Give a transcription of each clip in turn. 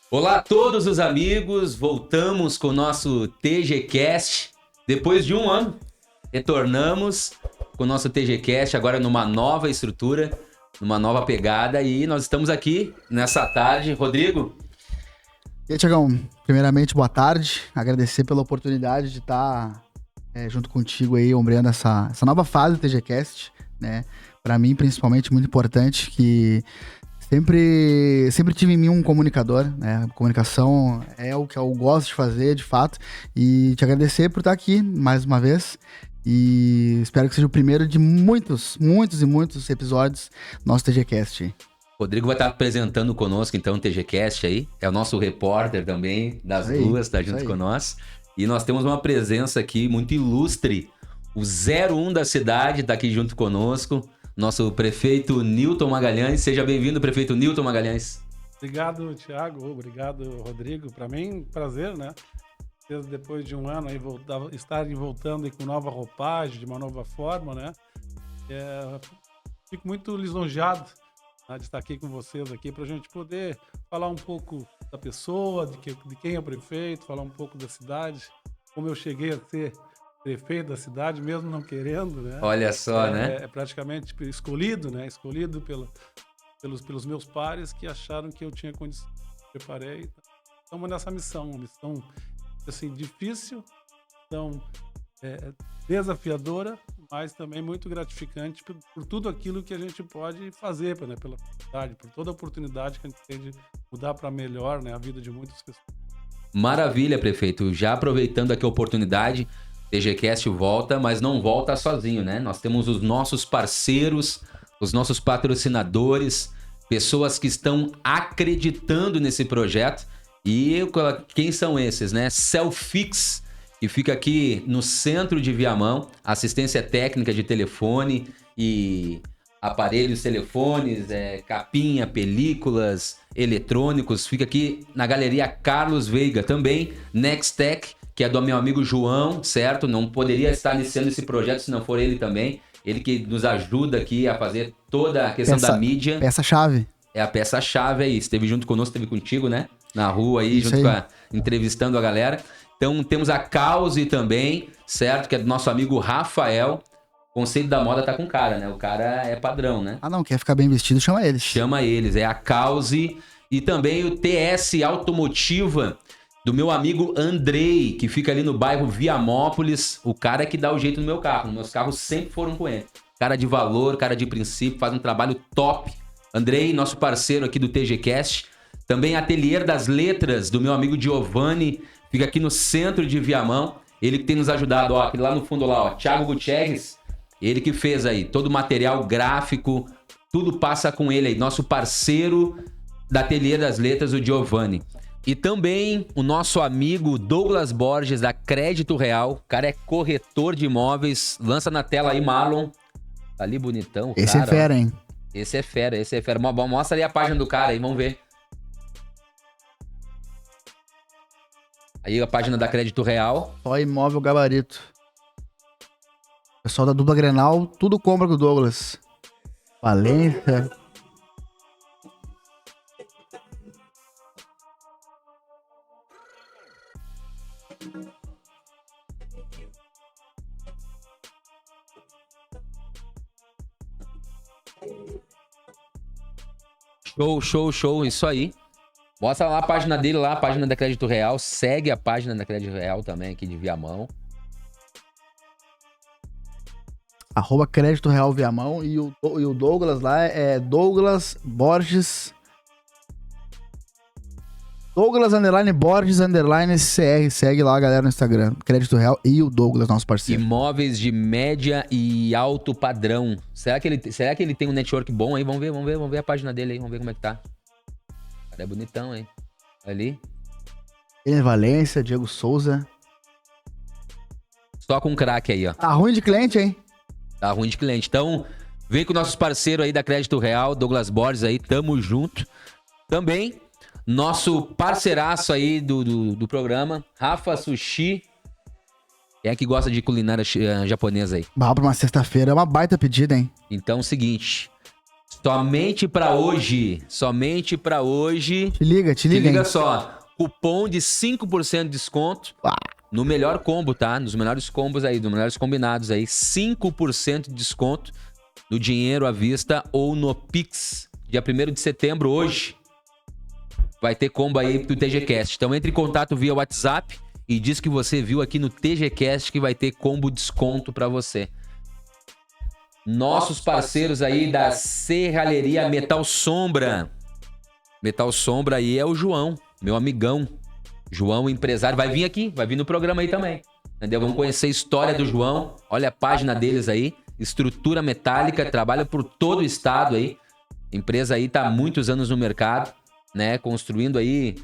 Olá a todos os amigos, voltamos com o nosso TGCast. Depois de um ano, retornamos com o nosso TGCast, agora numa nova estrutura, numa nova pegada. E nós estamos aqui nessa tarde. Rodrigo? E aí, Tiagão, primeiramente, boa tarde. Agradecer pela oportunidade de estar junto contigo aí, ombreando essa nova fase do TGCast, né? Para mim, principalmente, muito importante que sempre tive em mim um comunicador, né? A comunicação é o que eu gosto de fazer, de fato. E te agradecer por estar aqui mais uma vez. E espero que seja o primeiro de muitos episódios do nosso TGCast. Rodrigo vai estar apresentando conosco, então, o TGCast aí. É o nosso repórter também das ruas, tá junto com nós. E nós temos uma presença aqui muito ilustre. O 01 da cidade tá aqui junto conosco. Nosso prefeito Nilton Magalhães. Seja bem-vindo, prefeito Nilton Magalhães. Obrigado, Thiago. Obrigado, Rodrigo. Para mim, prazer, né? Depois de um ano aí estarem voltando aí com nova roupagem, de uma nova forma, né? Fico muito lisonjeado, né, de estar aqui com vocês aqui para a gente poder falar um pouco da pessoa, de quem é o prefeito, falar um pouco da cidade, como eu cheguei a ser prefeito da cidade, mesmo não querendo, né? Olha só, né? É praticamente escolhido, né? Escolhido pelos meus pares que acharam que eu tinha condição. Preparei. Estamos nessa missão, uma missão assim, difícil, então desafiadora, mas também muito gratificante por tudo aquilo que a gente pode fazer, né, pela cidade, por toda a oportunidade que a gente tem de mudar para melhor, né, a vida de muitas pessoas. Maravilha, prefeito. Já aproveitando aqui a oportunidade, TGCast volta, mas não volta sozinho, né? Nós temos os nossos parceiros, os nossos patrocinadores, pessoas que estão acreditando nesse projeto. E quem são esses, né? Cellfix, que fica aqui no centro de Viamão, assistência técnica de telefone e aparelhos, telefones, capinha, películas, eletrônicos. Fica aqui na Galeria Carlos Veiga. Também Nextech, que é do meu amigo João, certo? Não poderia estar iniciando esse projeto se não for ele também. Ele que nos ajuda aqui a fazer toda a questão da mídia. Peça-chave. É a peça-chave aí. Esteve junto conosco, esteve contigo, né? Na rua aí, Isso junto aí. entrevistando a galera. Então temos a Cause também, certo? Que é do nosso amigo Rafael. O conceito da moda tá com cara, né? O cara é padrão, né? Ah, não, quer ficar bem vestido, chama eles. Chama eles, é a Cause. E também o TS Automotiva, do meu amigo Andrei, que fica ali no bairro Viamópolis. O cara que dá o jeito no meu carro. Meus carros sempre foram com ele. Cara de valor, cara de princípio, faz um trabalho top. Andrei, nosso parceiro aqui do TGCast. Também Ateliê das Letras, do meu amigo Giovanni, fica aqui no centro de Viamão. Ele que tem nos ajudado, ó, aqui lá no fundo lá, ó, Thiago Gutierrez, ele que fez aí todo o material gráfico, tudo passa com ele aí, nosso parceiro da Ateliê das Letras, o Giovanni. E também o nosso amigo Douglas Borges, da Crédito Real, o cara é corretor de imóveis, lança na tela aí, Marlon, tá ali bonitão. Esse cara, é fera, ó. hein? Esse é fera. Mostra ali a página do cara aí, vamos ver. Aí a página da Crédito Real. Só imóvel gabarito. Pessoal da dupla Grenal, tudo compra com o Douglas. Valência. Show, isso aí. Mostra lá a página dele, lá a página da Crédito Real. Segue a página da Crédito Real também aqui de Viamão. @ Crédito Real Viamão. E o Douglas lá é Douglas Borges. Douglas _Borges _CR. Segue lá a galera no Instagram. Crédito Real e o Douglas, nosso parceiro. Imóveis de média e alto padrão. Será que ele tem um network bom aí? Vamos ver a página dele aí. Vamos ver como é que tá. O cara é bonitão, hein? Ali. Ele Valência, Diego Souza. Só com um craque aí, ó. Tá ruim de cliente, hein? Tá ruim de cliente. Então, vem com nossos parceiros aí da Crédito Real, Douglas Borges aí, tamo junto. Também, nosso parceiraço aí do programa, Rafa Sushi. Quem é que gosta de culinária japonesa aí? Bah, pra uma sexta-feira é uma baita pedida, hein? Então, é o seguinte, Somente pra hoje. Somente pra hoje. Te liga, Se liga hein? só. Cupom de 5% de desconto. No melhor combo, tá? Nos melhores combos aí, nos melhores combinados aí. 5% de desconto no dinheiro à vista ou no Pix. Dia 1º de setembro, hoje. Vai ter combo aí do TGCast. Então entre em contato via WhatsApp e diz que você viu aqui no TGCast que vai ter combo desconto pra você. Nossos parceiros aí da Serralheria Metal Sombra. Metal Sombra aí é o João, meu amigão. João, empresário, vai vir aqui, vai vir no programa aí também. Entendeu? Vamos conhecer a história do João. Olha a página deles aí. Estrutura metálica, trabalha por todo o estado aí. A empresa aí tá há muitos anos no mercado, né? Construindo aí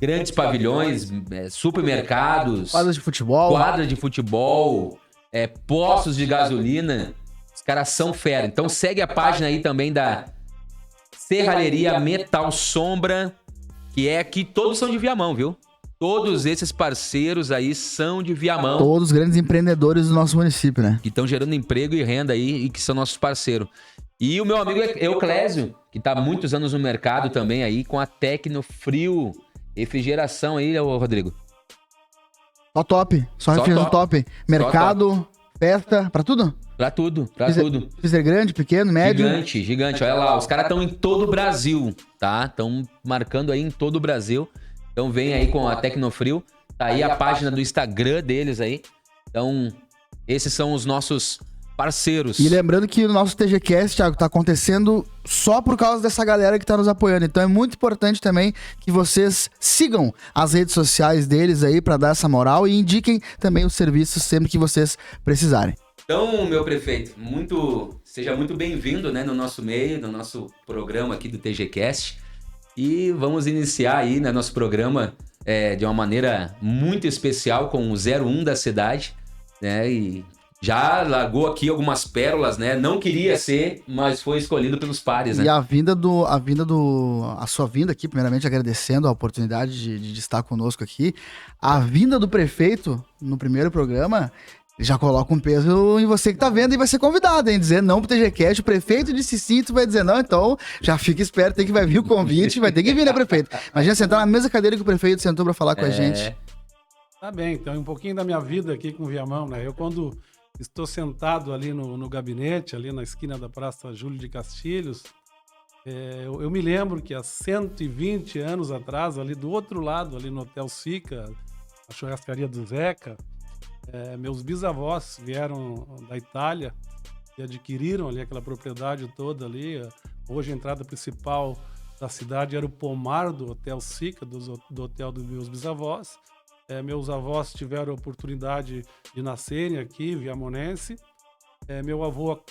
grandes pavilhões, supermercados, Quadra de futebol, postos de gasolina. Os caras são fera. Então segue a página aí também da Serralheria Metal Sombra, que é aqui, todos são de Viamão, viu? Todos esses parceiros aí são de Viamão. Todos os grandes empreendedores do nosso município, né? Que estão gerando emprego e renda aí e que são nossos parceiros. E o meu amigo Euclésio, que tá há muitos anos no mercado também aí, com a Tecnofrio Refrigeração aí, Rodrigo. Só top. Só refrigeração top. Mercado, festa, pra tudo? Pra tudo. Freezer grande, pequeno, médio? Gigante. Olha lá, os caras estão em todo o Brasil, tá? Estão marcando aí em todo o Brasil. Então vem aí com a Tecnofrio. Tá aí a página do Instagram deles aí. Então, esses são os nossos parceiros. E lembrando que o nosso TGCast, Thiago, tá acontecendo só por causa dessa galera que tá nos apoiando. Então é muito importante também que vocês sigam as redes sociais deles aí pra dar essa moral e indiquem também os serviços sempre que vocês precisarem. Então, meu prefeito, seja muito bem-vindo, né, no nosso meio, no nosso programa aqui do TGCast. E vamos iniciar aí, né, nosso programa de uma maneira muito especial com o 01 da cidade, né, e já largou aqui algumas pérolas, né, não queria ser, mas foi escolhido pelos pares, né. E a sua vinda aqui, primeiramente agradecendo a oportunidade de estar conosco aqui, a vinda do prefeito no primeiro programa já coloca um peso em você que tá vendo e vai ser convidado, hein? Dizer não pro TGCast, o prefeito disse sim, tu vai dizer não, então já fica esperto, tem que vai vir o convite, vai ter que vir, né, prefeito? Imagina sentar na mesma cadeira que o prefeito sentou pra falar com a gente. Tá bem, então um pouquinho da minha vida aqui com o Viamão, né? Eu quando estou sentado ali no gabinete, ali na esquina da Praça Júlio de Castilhos, eu me lembro que há 120 anos atrás, ali do outro lado, ali no Hotel Sica, a churrascaria do Zeca, meus bisavós vieram da Itália e adquiriram ali aquela propriedade toda ali. Hoje a entrada principal da cidade era o pomar do Hotel Sica, do hotel dos meus bisavós. Meus avós tiveram a oportunidade de nascerem aqui, viamonense. Meu avô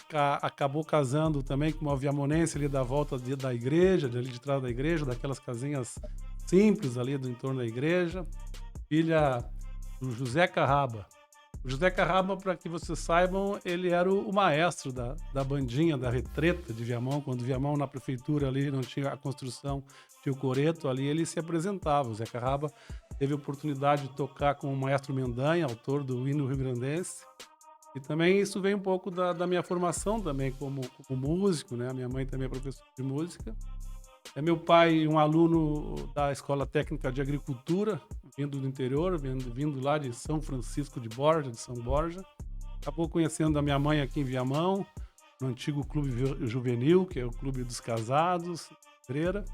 acabou casando também com uma viamonense ali da volta da igreja, ali de trás da igreja, daquelas casinhas simples ali do entorno da igreja. Filha do José Carraba. O José Carraba, para que vocês saibam, ele era o maestro da bandinha, da retreta de Viamão. Quando Viamão na prefeitura ali não tinha a construção, tinha o coreto, ali ele se apresentava. O José Carraba teve a oportunidade de tocar com o maestro Mendanha, autor do hino rio-grandense. E também isso vem um pouco da minha formação também como músico, né? A minha mãe também é professora de música. Meu pai, um aluno da Escola Técnica de Agricultura, vindo do interior, vindo lá de São Francisco de Borja, de São Borja. Acabou conhecendo a minha mãe aqui em Viamão, no antigo Clube Juvenil, que é o Clube dos Casados, Freira,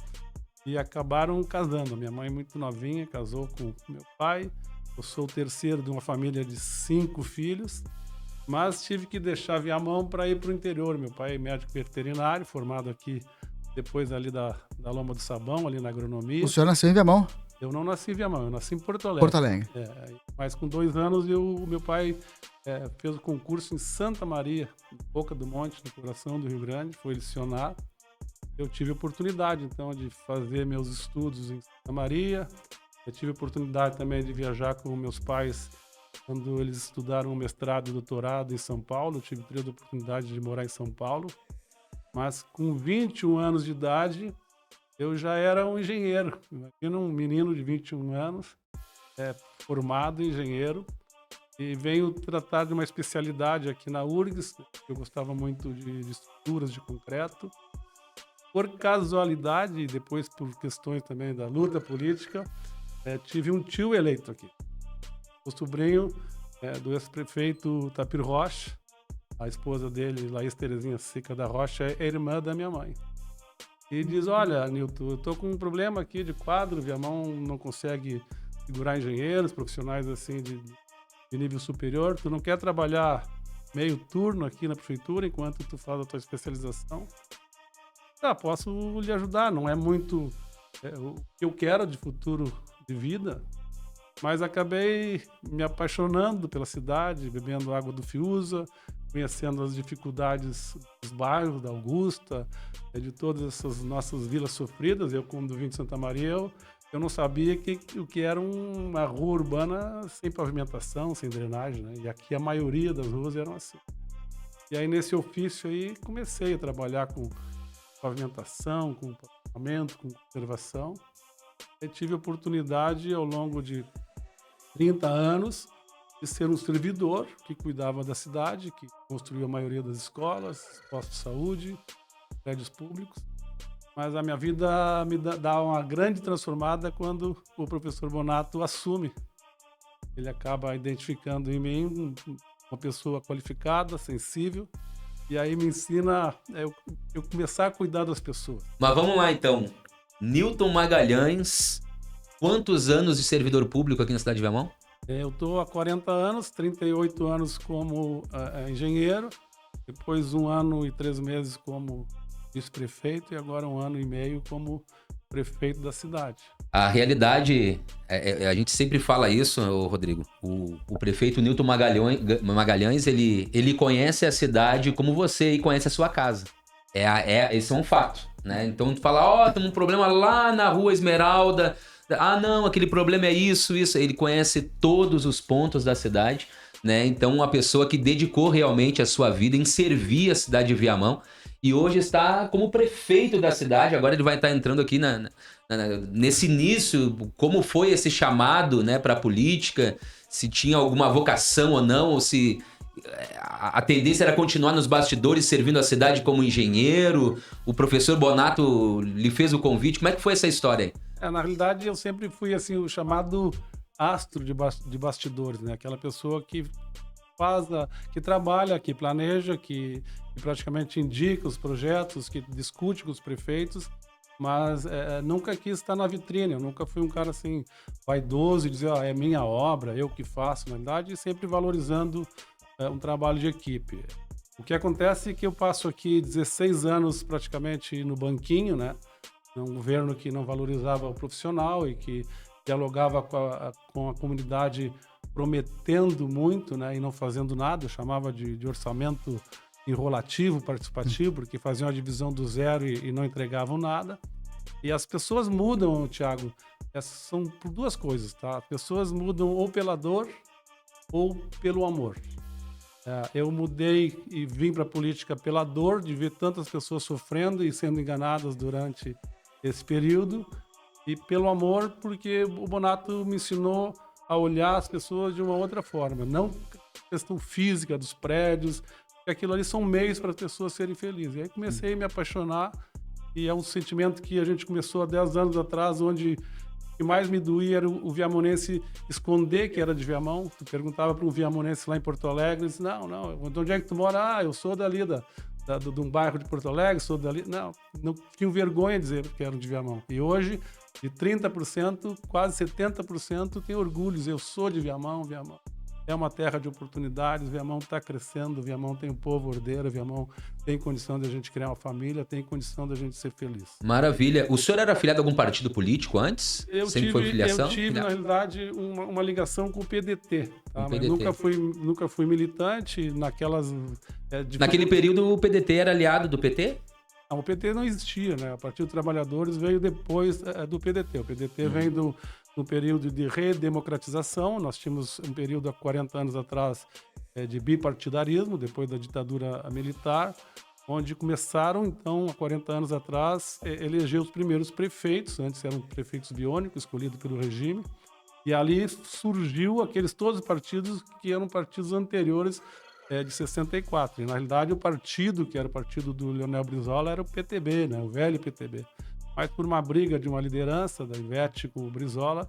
e acabaram casando. A minha mãe, muito novinha, casou com meu pai. Eu sou o terceiro de uma família de 5 filhos, mas tive que deixar Viamão para ir para o interior. Meu pai é médico veterinário, formado aqui depois ali da Loma do Sabão, ali na agronomia. O senhor nasceu em Viamão? Eu não nasci em Viamão, eu nasci em Porto Alegre. Porto Alegre. Mas com 2 anos, meu pai fez o concurso em Santa Maria, Boca do Monte, no coração do Rio Grande, foi licionar. Eu tive a oportunidade, então, de fazer meus estudos em Santa Maria. Eu tive a oportunidade também de viajar com meus pais quando eles estudaram um mestrado e doutorado em São Paulo. Eu tive 3 oportunidades de morar em São Paulo. Mas com 21 anos de idade, eu já era um engenheiro. Imagina um menino de 21 anos, formado engenheiro, e venho tratar de uma especialidade aqui na URGS. Eu gostava muito de estruturas de concreto. Por casualidade, e depois por questões também da luta política, tive um tio eleito aqui. O sobrinho do ex-prefeito Tapir Rocha. A esposa dele, Laís Terezinha Sica da Rocha, é irmã da minha mãe. E diz, olha, Nilton, eu tô com um problema aqui de quadro, Viamão não consegue segurar engenheiros, profissionais assim de nível superior, tu não quer trabalhar meio turno aqui na prefeitura enquanto tu faz a tua especialização? Posso lhe ajudar, não é muito o que eu quero de futuro de vida, mas acabei me apaixonando pela cidade, bebendo água do Fiuza, conhecendo as dificuldades dos bairros, da Augusta, de todas essas nossas vilas sofridas. Eu, como do Vinho de Santa Maria, eu não sabia o que era uma rua urbana sem pavimentação, sem drenagem, né? E aqui a maioria das ruas eram assim. E aí, nesse ofício aí, comecei a trabalhar com pavimentação, com pavimento, com conservação. E tive a oportunidade, ao longo de 30 anos, de ser um servidor que cuidava da cidade, que construiu a maioria das escolas, postos de saúde, prédios públicos. Mas a minha vida me dá uma grande transformada quando o professor Bonato assume. Ele acaba identificando em mim uma pessoa qualificada, sensível, e aí me ensina eu começar a cuidar das pessoas. Mas vamos lá então. Nilton Magalhães, quantos anos de servidor público aqui na cidade de Viamão? Eu estou há 40 anos, 38 anos como engenheiro, depois 1 ano e 3 meses como vice-prefeito e agora 1 ano e meio como prefeito da cidade. A realidade, a gente sempre fala isso, Rodrigo, o prefeito Nilton Magalhães, ele conhece a cidade como você e conhece a sua casa. Esse é um fato, né? Então tu fala, tem um problema lá na Rua Esmeralda, não, aquele problema é isso. Ele conhece todos os pontos da cidade, né? Então, uma pessoa que dedicou realmente a sua vida em servir a cidade de Viamão e hoje está como prefeito da cidade. Agora ele vai estar entrando aqui nesse início, como foi esse chamado, né, para a política, se tinha alguma vocação ou não, ou se a tendência era continuar nos bastidores servindo a cidade como engenheiro. O professor Bonato lhe fez o convite. Como é que foi essa história aí? Na realidade, eu sempre fui assim, o chamado astro de bastidores, né? Aquela pessoa que que trabalha, que planeja, que praticamente indica os projetos, que discute com os prefeitos, mas nunca quis estar na vitrine. Eu nunca fui um cara assim vaidoso e dizer, é minha obra, eu que faço. Na verdade, sempre valorizando um trabalho de equipe. O que acontece é que eu passo aqui 16 anos praticamente no banquinho, né? Um governo que não valorizava o profissional e que dialogava com a comunidade prometendo muito, né, e não fazendo nada. Eu chamava de orçamento enrolativo, participativo, porque faziam a divisão do zero e não entregavam nada. E as pessoas mudam, Thiago, são por 2 coisas, tá? As pessoas mudam ou pela dor ou pelo amor. Eu mudei e vim para a política pela dor de ver tantas pessoas sofrendo e sendo enganadas durante esse período, e pelo amor, porque o Bonato me ensinou a olhar as pessoas de uma outra forma, não a questão física dos prédios, porque aquilo ali são meios para as pessoas serem felizes. E aí comecei a me apaixonar, e é um sentimento que a gente começou há 10 anos atrás, onde o que mais me doía era o viamonense esconder que era de Viamão. Tu perguntava para um viamonense lá em Porto Alegre, ele disse, não, de onde é que tu mora? Eu sou dali de um bairro de Porto Alegre, sou dali. Não tinham vergonha de dizer que eram de Viamão. E hoje, de 30%, quase 70% tem orgulhos. Eu sou de Viamão, Viamão é uma terra de oportunidades, Viamão está crescendo, Viamão tem um povo ordeiro, Viamão tem condição de a gente criar uma família, tem condição de a gente ser feliz. Maravilha. O senhor era afiliado a algum partido político antes? Sempre foi filiação? Eu tive, na realidade, uma ligação com o PDT. Tá? Mas nunca fui militante naquelas... Naquele período o PDT era aliado do PT? Não, o PT não existia, né? O Partido dos Trabalhadores veio depois do PDT. O PDT vem do período de redemocratização. Nós tínhamos um período há 40 anos atrás de bipartidarismo, depois da ditadura militar, onde começaram, então, há 40 anos atrás, eleger os primeiros prefeitos. Antes eram prefeitos biônicos, escolhidos pelo regime. E ali surgiu todos os partidos que eram partidos anteriores de 64. E, na realidade, o partido, que era o partido do Leonel Brizola, era o PTB, né? O velho PTB. Mas por uma briga de uma liderança, da Ivete com o Brizola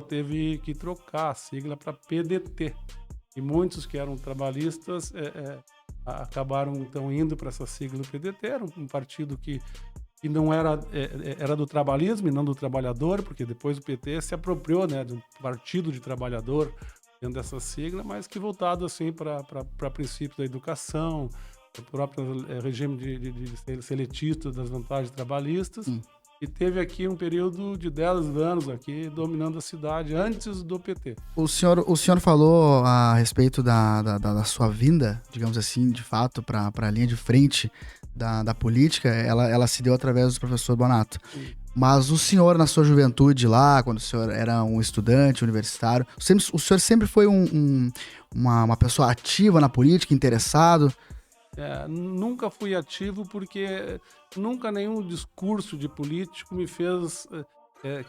teve que trocar a sigla para PDT. E muitos que eram trabalhistas acabaram, então, indo para essa sigla PDT. Era um partido que não era do trabalhismo e não do trabalhador, porque depois o PT se apropriou, né, de um partido de trabalhador dentro dessa sigla, mas que voltado assim para princípios da educação, o próprio regime de seletista das vantagens trabalhistas. E teve aqui um período de 10 anos aqui dominando a cidade antes do PT. O senhor falou a respeito da sua vinda, digamos assim, de fato, para a linha de frente da política, ela se deu através do professor Bonato. Sim. Mas o senhor, na sua juventude lá, quando o senhor era um estudante universitário, o senhor sempre foi uma pessoa ativa na política, interessado? Nunca fui ativo porque nunca nenhum discurso de político me fez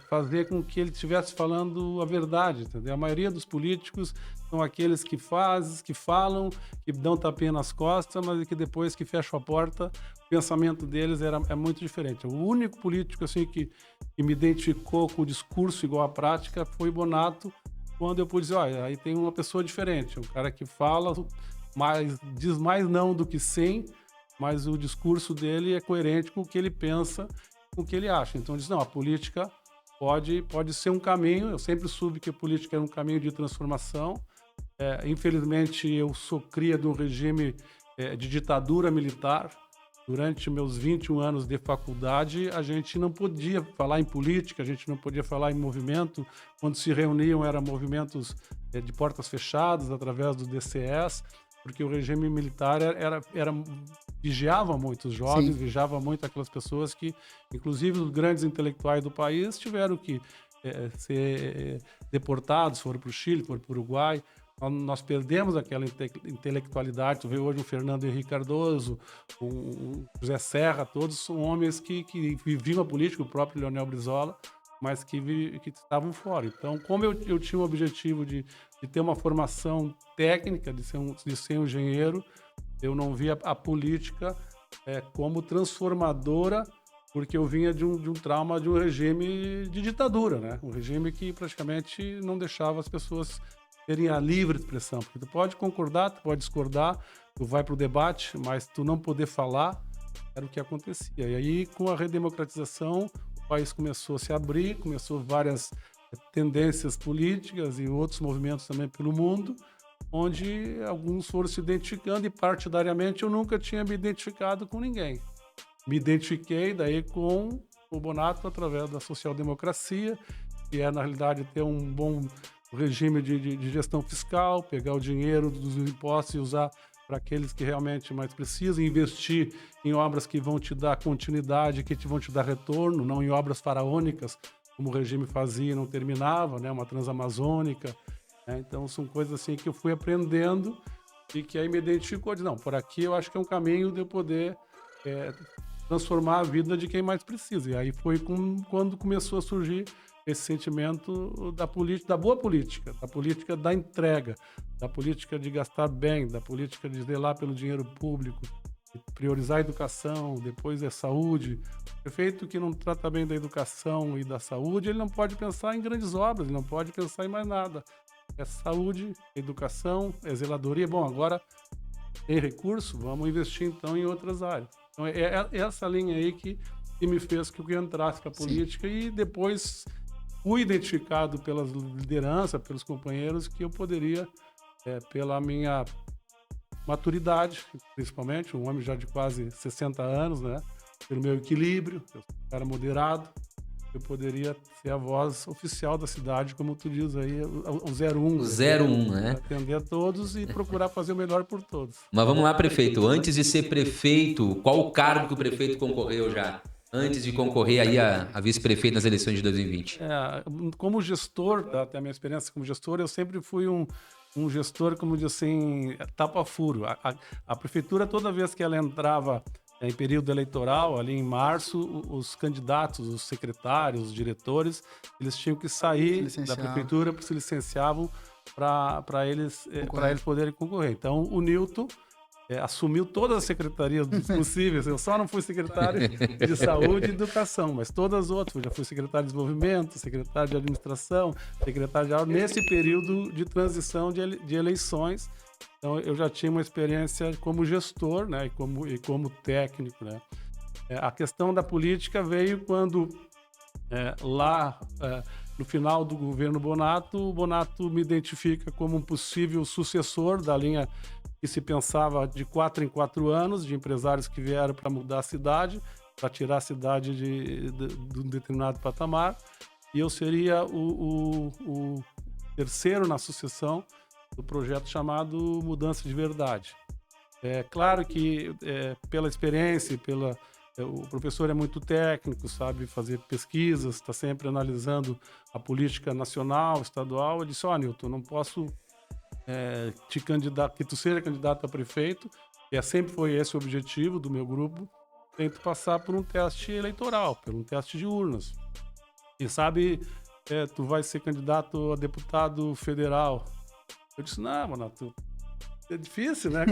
fazer com que ele estivesse falando a verdade, entendeu? A maioria dos políticos são aqueles que falam, que dão tapinha nas costas, mas que depois que fecham a porta, o pensamento deles é muito diferente. O único político assim, que me identificou com o discurso igual à prática foi o Bonato, quando eu pude dizer, olha, aí tem uma pessoa diferente, um cara que fala, diz mais não do que sim, mas o discurso dele é coerente com o que ele pensa, com o que ele acha. Então, diz, não, a política pode ser um caminho. Eu sempre soube que a política era um caminho de transformação. Infelizmente, eu sou cria de um regime de ditadura militar. Durante meus 21 anos de faculdade, a gente não podia falar em política, a gente não podia falar em movimento. Quando se reuniam, eram movimentos de portas fechadas, através do DCS, porque o regime militar vigiava muito os jovens, Sim. vigiava muito aquelas pessoas que, inclusive os grandes intelectuais do país, tiveram que ser deportados, foram para o Chile, foram para o Uruguai. Nós perdemos aquela intelectualidade. Tu vê hoje o Fernando Henrique Cardoso, o José Serra, todos são homens que viviam a política, o próprio Leonel Brizola, mas que estavam fora. Então, como eu tinha o objetivo de ter uma formação técnica, de ser um engenheiro, eu não via a política como transformadora, porque eu vinha de um trauma de um regime de ditadura, né? Um regime que praticamente não deixava as pessoas terem a livre expressão. Porque tu pode concordar, tu pode discordar, tu vai para o debate, mas tu não poder falar era o que acontecia. E aí, com a redemocratização, o país começou a se abrir, começou várias tendências políticas e outros movimentos também pelo mundo, onde alguns foram se identificando e, partidariamente, eu nunca tinha me identificado com ninguém. Me identifiquei daí com o Bonato através da social-democracia, que é, na realidade, ter um bom regime de gestão fiscal, pegar o dinheiro dos impostos e usar para aqueles que realmente mais precisam, investir em obras que vão te dar continuidade, que vão te dar retorno, não em obras faraônicas, como o regime fazia e não terminava, né? Uma transamazônica. Então, são coisas assim que eu fui aprendendo e que aí me identificou. Não, por aqui eu acho que é um caminho de eu poder transformar a vida de quem mais precisa. E aí foi quando começou a surgir esse sentimento da boa política, da política da entrega, da política de gastar bem, da política de zelar pelo dinheiro público, de priorizar a educação, depois a saúde. O prefeito que não trata bem da educação e da saúde, ele não pode pensar em grandes obras, ele não pode pensar em mais nada. É saúde, educação, é zeladoria. Bom, agora tem recurso, vamos investir então em outras áreas. Então é essa linha aí que me fez que eu entrasse para a política. Sim. E depois fui identificado pelas lideranças, pelos companheiros, que eu poderia, pela minha maturidade, principalmente, um homem já de quase 60 anos, né? Pelo meu equilíbrio, eu sou um cara moderado, eu poderia ser a voz oficial da cidade, como tu diz aí, o 01. O 01, né? Atender a todos e procurar fazer o melhor por todos. Mas vamos lá, prefeito. Antes de ser prefeito, qual o cargo que o prefeito concorreu já? Antes de concorrer aí a vice-prefeito nas eleições de 2020. Como gestor, até a minha experiência como gestor, eu sempre fui um gestor, como diz assim, tapa-furo. A prefeitura, toda vez que ela entrava em período eleitoral, ali em março, os candidatos, os secretários, os diretores, eles tinham que sair da prefeitura, se licenciavam para eles poderem concorrer. Então, o Newton assumiu todas as secretarias possíveis. Eu só não fui secretário de Saúde e Educação, mas todas as outras. Eu já fui secretário de Desenvolvimento, secretário de Administração, secretário de Aula, nesse período de transição de eleições. Então, eu já tinha uma experiência como gestor, né, e como técnico, né. A questão da política veio quando, no final do governo Bonato, o Bonato me identifica como um possível sucessor da linha que se pensava de 4 em 4 anos, de empresários que vieram para mudar a cidade, para tirar a cidade de um determinado patamar. E eu seria o terceiro na sucessão do projeto chamado Mudança de Verdade. É claro que, pela experiência, o professor é muito técnico, sabe fazer pesquisas, está sempre analisando a política nacional, estadual. Eu disse, Newton, não posso que tu seja candidato a prefeito, sempre foi esse o objetivo do meu grupo, tem que passar por um teste eleitoral, por um teste de urnas. E sabe, tu vai ser candidato a deputado federal. Eu disse, não, mano, é difícil, né?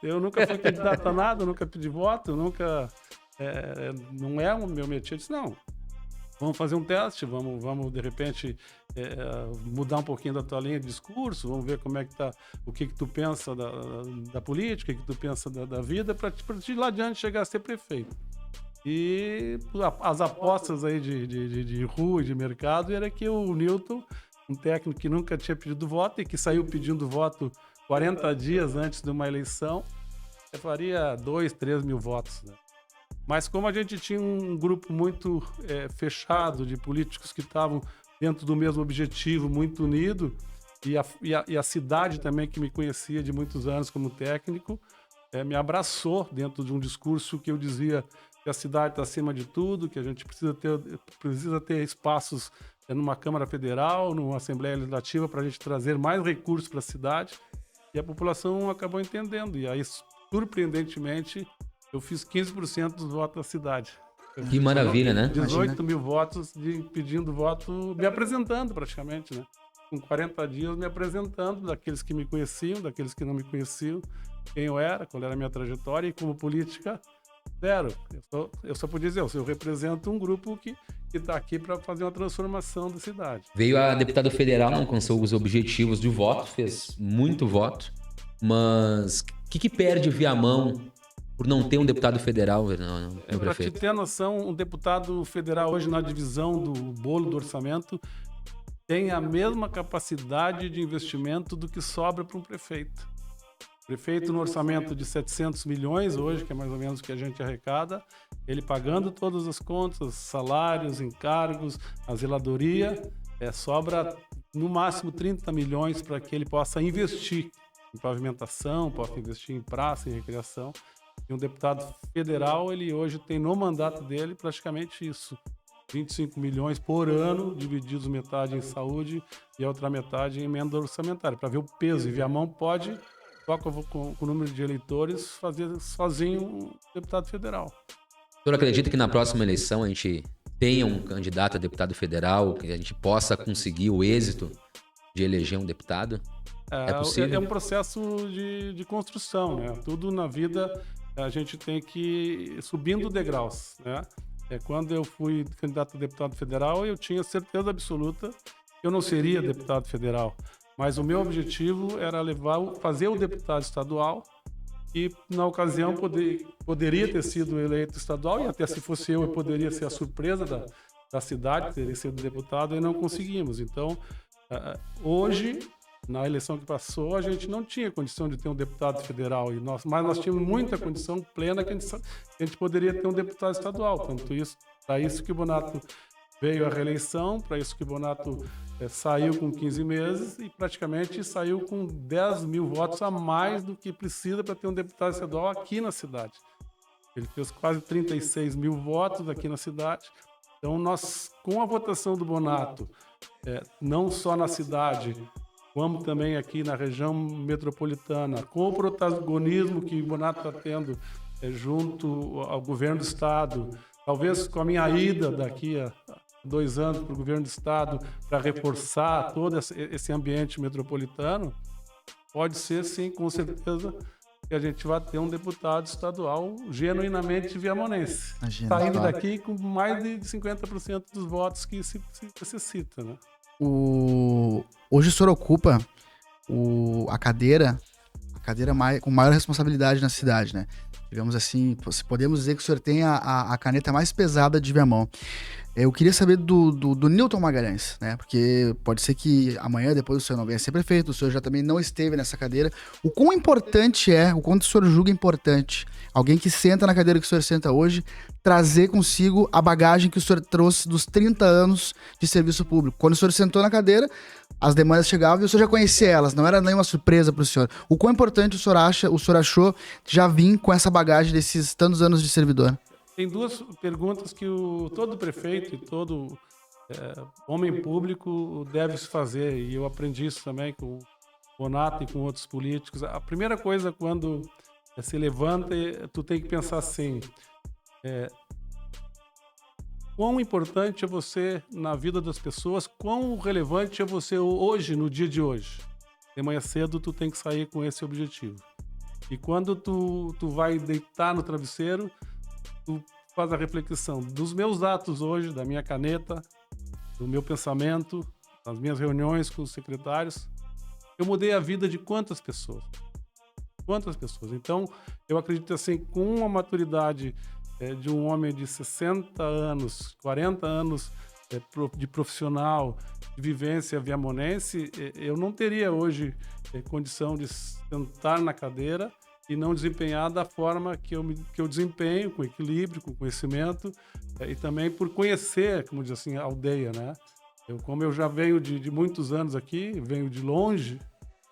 Eu nunca fui candidato a nada, nunca pedi voto, nunca... não é o meu métier. Eu disse, não, vamos fazer um teste, vamos de repente mudar um pouquinho da tua linha de discurso, vamos ver como é que tá, o que tu pensa da política, o que tu pensa da vida, para de lá adiante chegar a ser prefeito. E as apostas aí de rua e de mercado era que o Newton, um técnico que nunca tinha pedido voto e que saiu pedindo voto 40 dias antes de uma eleição, faria 2, 3 mil votos, né? Mas como a gente tinha um grupo muito fechado de políticos que estavam dentro do mesmo objetivo, muito unido, e a cidade também, que me conhecia de muitos anos como técnico, me abraçou dentro de um discurso que eu dizia que a cidade está acima de tudo, que a gente precisa ter espaços numa Câmara Federal, numa Assembleia Legislativa, para a gente trazer mais recursos para a cidade. E a população acabou entendendo. E aí, surpreendentemente, eu fiz 15% dos votos da cidade. Que maravilha, né? 18 mil votos pedindo voto, me apresentando praticamente, né? Com 40 dias me apresentando, daqueles que me conheciam, daqueles que não me conheciam, quem eu era, qual era a minha trajetória, e como política, zero. Eu só podia dizer, eu represento um grupo que está aqui para fazer uma transformação da cidade. Veio a deputada federal, não alcançou os objetivos de voto, fez muito voto, mas o que perde Viamão por não ter um deputado federal, no Para te ter noção, um deputado federal hoje na divisão do bolo do orçamento tem a mesma capacidade de investimento do que sobra para um prefeito. O prefeito no orçamento de 700 milhões hoje, que é mais ou menos o que a gente arrecada, ele pagando todas as contas, salários, encargos, a zeladoria, sobra no máximo 30 milhões para que ele possa investir em pavimentação, possa investir em praça, em recreação. E um deputado federal, ele hoje tem no mandato dele praticamente isso. 25 milhões por ano, divididos metade em saúde e a outra metade em emenda orçamentária, para ver o peso. E Viamão pode, só com o número de eleitores, fazer sozinho um deputado federal. O senhor acredita que na próxima eleição a gente tenha um candidato a deputado federal, que a gente possa conseguir o êxito de eleger um deputado? É possível? É um processo de construção, né? Tudo na vida a gente tem que ir subindo degraus, né? Quando eu fui candidato a deputado federal, eu tinha certeza absoluta que eu não seria deputado federal. Mas o meu objetivo era fazer o deputado estadual e, na ocasião, poderia ter sido eleito estadual, e até se fosse eu poderia ser a surpresa da cidade, teria sido deputado, e não conseguimos. Então, hoje, na eleição que passou, a gente não tinha condição de ter um deputado federal, mas nós tínhamos muita condição plena que a gente poderia ter um deputado estadual. Tanto isso, para isso que o Bonato veio à reeleição, para isso que o Bonato saiu com 15 meses e praticamente saiu com 10 mil votos a mais do que precisa para ter um deputado estadual aqui na cidade. Ele fez quase 36 mil votos aqui na cidade. Então, nós, com a votação do Bonato, não só na cidade, como também aqui na região metropolitana, com o protagonismo que o Bonato está tendo junto ao governo do estado, talvez com a minha ida daqui 2 anos para o governo do estado para reforçar todo esse ambiente metropolitano, pode ser, sim, com certeza, que a gente vai ter um deputado estadual genuinamente viamonense, saindo daqui com mais de 50% dos votos que se necessita, né? Hoje o senhor ocupa a cadeira com maior responsabilidade na cidade, né? Digamos assim, podemos dizer que o senhor tem a caneta mais pesada de Viamão. Eu queria saber do Newton Magalhães, né? Porque pode ser que amanhã, depois, o senhor não venha ser prefeito, o senhor já também não esteve nessa cadeira. O quão importante o quanto o senhor julga importante alguém que senta na cadeira que o senhor senta hoje, trazer consigo a bagagem que o senhor trouxe dos 30 anos de serviço público. Quando o senhor sentou na cadeira, as demandas chegavam e o senhor já conhecia elas, não era nenhuma surpresa para o senhor. O quão importante o senhor achou já vir com essa bagagem desses tantos anos de servidor? Tem 2 perguntas que todo prefeito e todo homem público deve se fazer, e eu aprendi isso também com o Bonato e com outros políticos. A primeira coisa, quando se levanta, tu tem que pensar assim, quão importante é você na vida das pessoas, quão relevante é você hoje, no dia de hoje. De manhã cedo, tu tem que sair com esse objetivo. E quando tu vai deitar no travesseiro, tu faz a reflexão dos meus atos hoje, da minha caneta, do meu pensamento, das minhas reuniões com os secretários. Eu mudei a vida de quantas pessoas? Quantas pessoas? Então, eu acredito assim, com a maturidade de um homem de 60 anos, 40 anos de profissional, de vivência viamonense, eu não teria hoje condição de sentar na cadeira e não desempenhar da forma que eu desempenho, com equilíbrio, com conhecimento, e também por conhecer, como diz assim, a aldeia, né? Como eu já venho de muitos anos aqui, venho de longe,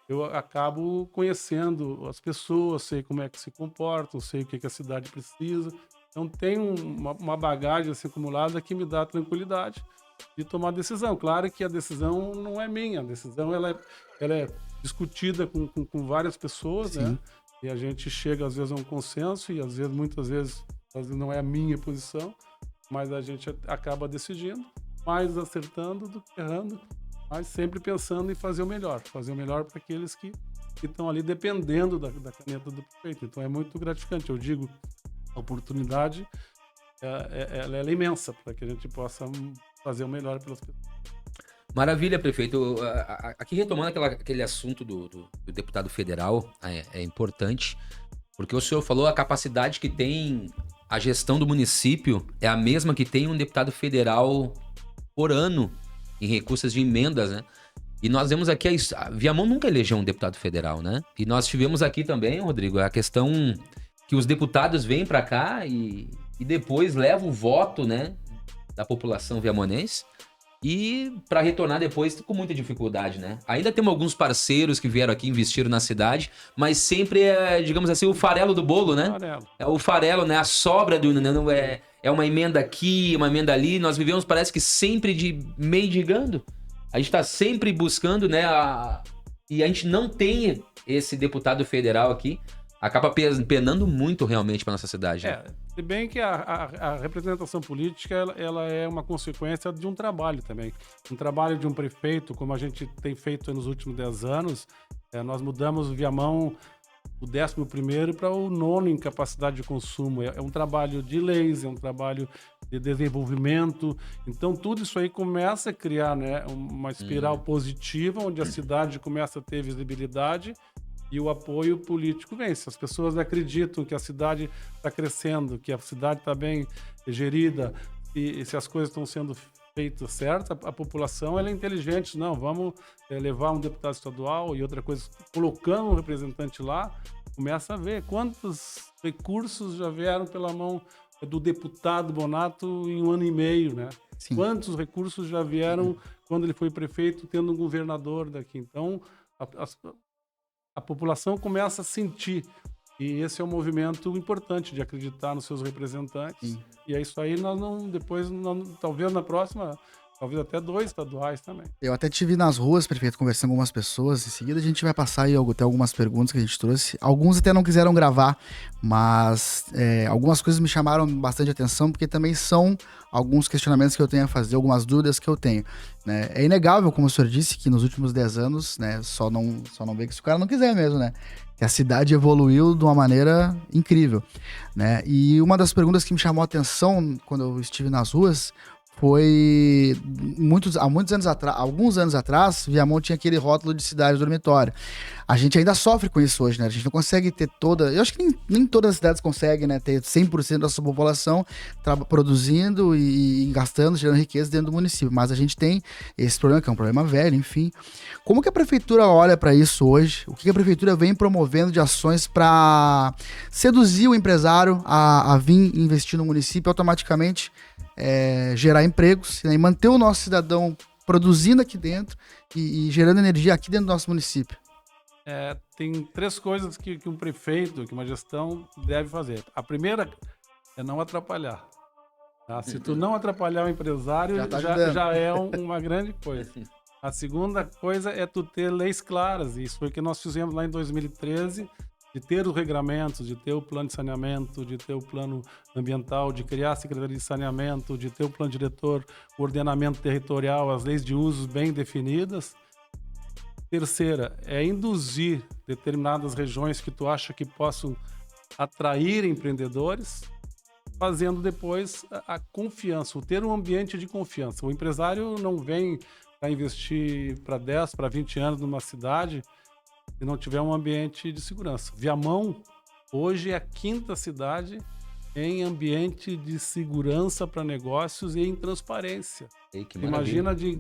eu acabo conhecendo as pessoas, sei como é que se comportam, sei o que a cidade precisa. Então tem uma bagagem assim, acumulada que me dá tranquilidade de tomar decisão. Claro que a decisão não é minha, a decisão ela é discutida com várias pessoas, sim, né? E a gente chega, às vezes, a um consenso e, muitas vezes, não é a minha posição, mas a gente acaba decidindo, mais acertando do que errando, mas sempre pensando em fazer o melhor para aqueles que estão ali dependendo da caneta do prefeito. Então, é muito gratificante. Eu digo, a oportunidade ela é imensa para que a gente possa fazer o melhor pelas pessoas. Maravilha, prefeito. Aqui retomando aquele assunto do deputado federal, é importante, porque o senhor falou a capacidade que tem a gestão do município é a mesma que tem um deputado federal por ano em recursos de emendas, né? E nós vemos aqui, a Viamão nunca elegeu um deputado federal, né? E nós tivemos aqui também, Rodrigo, a questão que os deputados vêm para cá e depois levam o voto, né, da população viamonense. E para retornar depois com muita dificuldade, né? Ainda temos alguns parceiros que vieram aqui, investiram na cidade, mas sempre é, digamos assim, o farelo do bolo, né? É o farelo, né? A sobra é uma emenda aqui, uma emenda ali. Nós vivemos, parece que sempre de mendigando. A gente está sempre buscando, né? E a gente não tem esse deputado federal aqui. Acaba penando muito realmente para nossa cidade. Né? Se bem que a representação política ela é uma consequência de um trabalho também. Um trabalho de um prefeito, como a gente tem feito nos últimos 10 anos, nós mudamos o Viamão do 11º para o 9º em capacidade de consumo. É um trabalho de leis, é um trabalho de desenvolvimento. Então, tudo isso aí começa a criar, né, uma espiral positiva, onde a cidade começa a ter visibilidade e o apoio político vem. Se as pessoas acreditam que a cidade está crescendo, que a cidade está bem gerida, e se as coisas estão sendo feitas certas, a população ela é inteligente. Não, vamos levar um deputado estadual e outra coisa, colocando um representante lá, começa a ver quantos recursos já vieram pela mão do deputado Bonato em 1 ano e meio, né? Sim. Quantos recursos já vieram quando ele foi prefeito, tendo um governador daqui. Então, a população começa a sentir. E esse é um movimento importante de acreditar nos seus representantes. Sim. E é isso aí, talvez na próxima talvez até 2 estaduais também. Eu até tive nas ruas, prefeito, conversando com algumas pessoas. Em seguida a gente vai passar aí até algumas perguntas que a gente trouxe. Alguns até não quiseram gravar, mas algumas coisas me chamaram bastante atenção, porque também são alguns questionamentos que eu tenho a fazer, algumas dúvidas que eu tenho, né? É inegável, como o senhor disse, que nos últimos 10 anos, né, só não vê que se o cara não quiser mesmo, né? Que a cidade evoluiu de uma maneira incrível, né? E uma das perguntas que me chamou a atenção quando eu estive nas ruas foi alguns anos atrás, Viamão tinha aquele rótulo de cidade dormitório. A gente ainda sofre com isso hoje, né? A gente não consegue ter eu acho que nem todas as cidades conseguem, né? Ter 100% da sua população produzindo e gastando, gerando riqueza dentro do município. Mas a gente tem esse problema, que é um problema velho, enfim. Como que a prefeitura olha para isso hoje? O que a prefeitura vem promovendo de ações para seduzir o empresário a vir investir no município automaticamente? Gerar empregos, né, e manter o nosso cidadão produzindo aqui dentro e gerando energia aqui dentro do nosso município? Tem 3 coisas que um prefeito, que uma gestão deve fazer. A primeira é não atrapalhar. Tá? Se tu não atrapalhar o empresário, já é uma grande coisa. A segunda coisa é tu ter leis claras. Isso foi o que nós fizemos lá em 2013, de ter os regramentos, de ter o plano de saneamento, de ter o plano ambiental, de criar a Secretaria de Saneamento, de ter o plano diretor, o ordenamento territorial, as leis de usos bem definidas. Terceira, é induzir determinadas regiões que tu acha que possam atrair empreendedores, fazendo depois a confiança, ter um ambiente de confiança. O empresário não vem para investir para 10, para 20 anos numa cidade se não tiver um ambiente de segurança. Viamão, hoje, é a 5ª cidade em ambiente de segurança para negócios e em transparência. Imagina de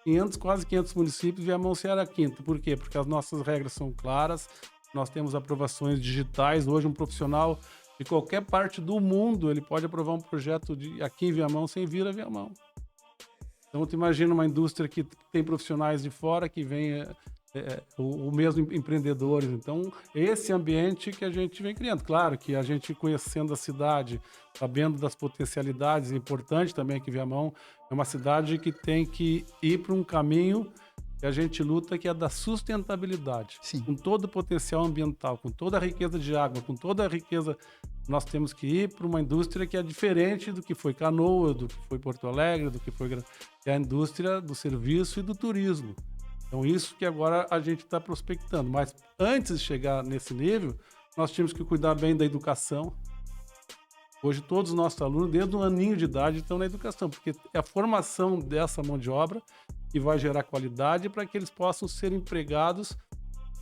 500, quase 500 municípios, Viamão será a 5ª. Por quê? Porque as nossas regras são claras, nós temos aprovações digitais. Hoje, um profissional de qualquer parte do mundo, ele pode aprovar um projeto aqui em Viamão sem vir a Viamão. Então, tu imagina uma indústria que tem profissionais de fora que vem... o mesmo empreendedores. Então, esse ambiente que a gente vem criando. Claro que a gente, conhecendo a cidade, sabendo das potencialidades, é importante também que Viamão é uma cidade que tem que ir para um caminho que a gente luta, que é da sustentabilidade. Sim. Com todo o potencial ambiental, com toda a riqueza de água, com toda a riqueza, nós temos que ir para uma indústria que é diferente do que foi Canoa, do que foi Porto Alegre, do que foi a indústria do serviço e do turismo. Então, isso que agora a gente está prospectando. Mas antes de chegar nesse nível, nós tínhamos que cuidar bem da educação. Hoje, todos os nossos alunos, desde um aninho de idade, estão na educação, porque é a formação dessa mão de obra que vai gerar qualidade para que eles possam ser empregados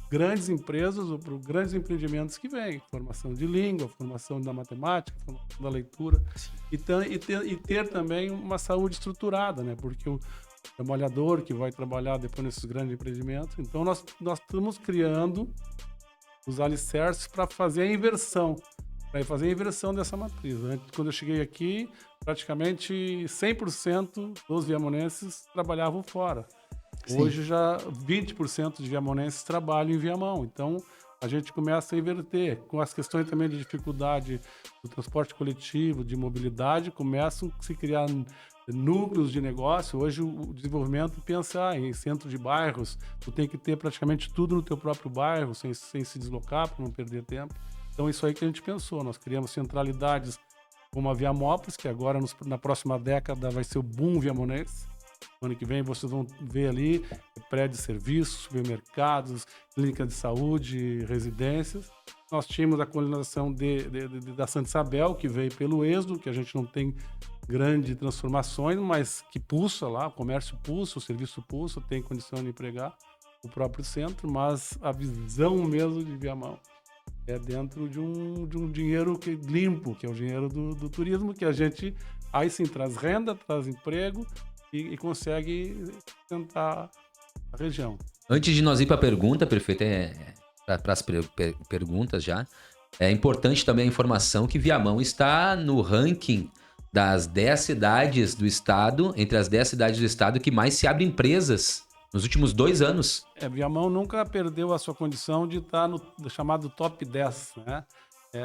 grandes empresas ou para grandes empreendimentos que vêm. Formação de língua, formação da matemática, formação da leitura. E ter também uma saúde estruturada, né? Porque o trabalhador que vai trabalhar depois nesses grandes empreendimentos. Então, nós estamos criando os alicerces para fazer a inversão, dessa matriz. Quando eu cheguei aqui, praticamente 100% dos viamonenses trabalhavam fora. Sim. Hoje, já 20% de viamonenses trabalham em Viamão. Então, a gente começa a inverter. Com as questões também de dificuldade do transporte coletivo, de mobilidade, começam a se criar núcleos de negócio. Hoje o desenvolvimento pensa em centro de bairros, tu tem que ter praticamente tudo no teu próprio bairro, sem se deslocar, para não perder tempo. Então isso aí que a gente pensou, nós criamos centralidades como a Viamópolis, que agora na próxima década vai ser o boom viamonense. Ano que vem vocês vão ver ali prédios de serviços, supermercados, clínicas de saúde, residências. Nós tínhamos a colonização da Santa Isabel, que veio pelo êxodo, que a gente não tem grandes transformações, mas que pulsa lá, o comércio pulsa, o serviço pulsa, tem condição de empregar o próprio centro, mas a visão mesmo de Viamão é dentro de um dinheiro limpo, que é o dinheiro do turismo, que a gente aí sim traz renda, traz emprego e consegue sustentar a região. Antes de nós ir para a pergunta, prefeito, para as perguntas já, é importante também a informação que Viamão está no ranking das 10 cidades do estado, entre as 10 cidades do estado que mais se abrem empresas nos últimos 2 anos. Viamão nunca perdeu a sua condição de estar no chamado top 10, né?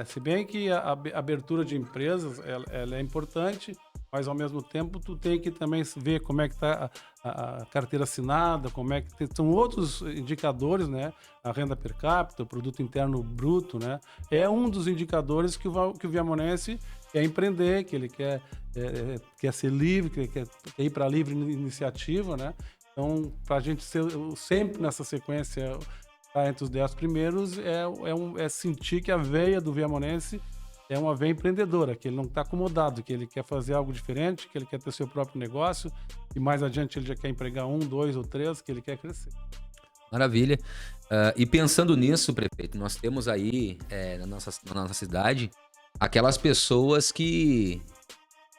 Se bem que a abertura de empresas ela é importante, mas ao mesmo tempo tu tem que também ver como é que está a carteira assinada, como é que são outros indicadores, né? A renda per capita, o produto interno bruto, né? É um dos indicadores que o viamonense quer empreender, que ele quer ser livre, que ele quer ir para a livre iniciativa, né? Então, para a gente ser sempre nessa sequência, tá entre os 10 primeiros, é sentir que a veia do viamonense é uma veia empreendedora, que ele não está acomodado, que ele quer fazer algo diferente, que ele quer ter seu próprio negócio, e mais adiante ele já quer empregar 1, 2 ou 3, que ele quer crescer. Maravilha. E pensando nisso, prefeito, nós temos aí na nossa cidade aquelas pessoas que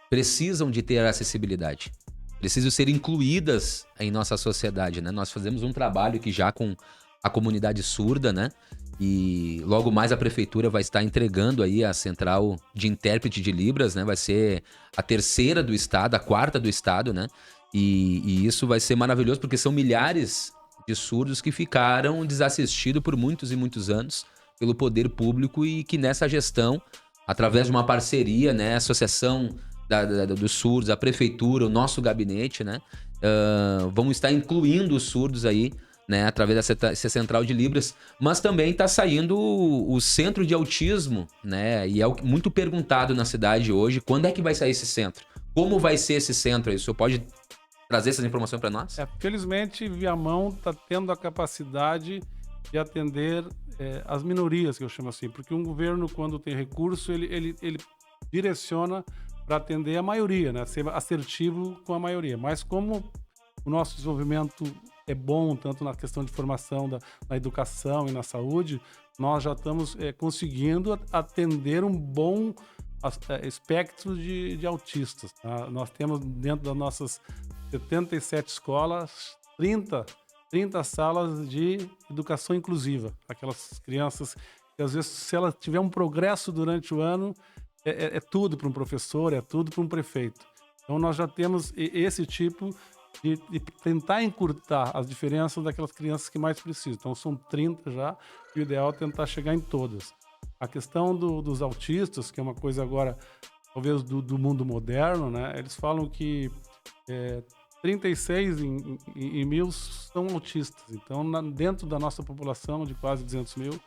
precisam de ter acessibilidade, precisam ser incluídas em nossa sociedade, né? Nós fazemos um trabalho que já com a comunidade surda, né? E logo mais a prefeitura vai estar entregando aí a central de intérprete de Libras, né? Vai ser a 3ª do estado, a 4ª do estado, né? E isso vai ser maravilhoso porque são milhares de surdos que ficaram desassistidos por muitos e muitos anos pelo poder público e que nessa gestão, através de uma parceria, né? A Associação dos Surdos, a prefeitura, o nosso gabinete, né? Vamos estar incluindo os surdos aí, né, através dessa central de Libras, mas também está saindo o centro de autismo, né, e é muito perguntado na cidade hoje, quando é que vai sair esse centro? Como vai ser esse centro? O senhor pode trazer essas informações para nós? Felizmente, Viamão está tendo a capacidade de atender as minorias, que eu chamo assim, porque um governo, quando tem recurso, ele direciona para atender a maioria, né, ser assertivo com a maioria, mas como o nosso desenvolvimento é bom, tanto na questão de formação na educação e na saúde, nós já estamos conseguindo atender um bom espectro de autistas. Tá? Nós temos dentro das nossas 77 escolas, 30 salas de educação inclusiva. Aquelas crianças que, às vezes, se ela tiver um progresso durante o ano, é tudo para um professor, é tudo para um prefeito. Então, nós já temos esse tipo de tentar encurtar as diferenças daquelas crianças que mais precisam. Então, são 30 já, e o ideal é tentar chegar em todas. A questão dos autistas, que é uma coisa agora, talvez, do mundo moderno, né? Eles falam que 36 em mil são autistas. Então, dentro da nossa população de quase 200 mil,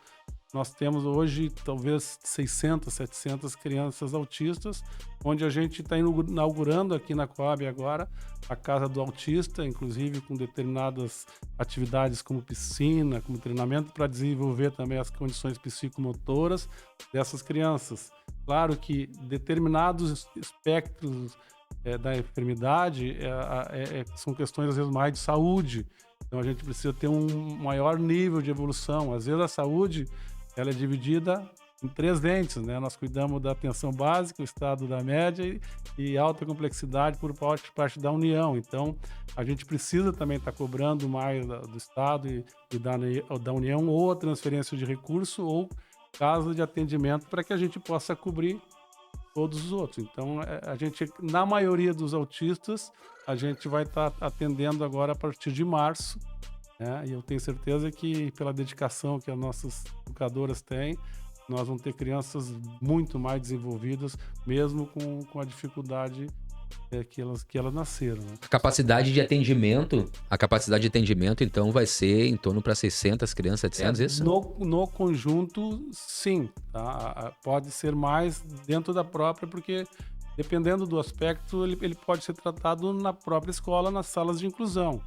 nós temos hoje talvez 600, 700 crianças autistas, onde a gente está inaugurando aqui na Coab agora a Casa do Autista, inclusive com determinadas atividades como piscina, como treinamento para desenvolver também as condições psicomotoras dessas crianças. Claro que determinados espectros da enfermidade são questões às vezes mais de saúde, então a gente precisa ter um maior nível de evolução. Às vezes a saúde ela é dividida em 3 entes, né? Nós cuidamos da atenção básica, o estado da média e alta complexidade por parte da União. Então, a gente precisa também estar cobrando mais do Estado e da União ou a transferência de recurso ou casa de atendimento para que a gente possa cobrir todos os outros. Então, a gente, na maioria dos autistas, a gente vai estar atendendo agora a partir de março, né? E eu tenho certeza que, pela dedicação que as nossas educadoras têm, nós vamos ter crianças muito mais desenvolvidas, mesmo com a dificuldade que elas nasceram. Né? A capacidade de atendimento, então, vai ser em torno para 600 crianças, 700, isso? No conjunto, sim. Tá? Pode ser mais dentro da própria, porque dependendo do aspecto, ele pode ser tratado na própria escola, nas salas de inclusão.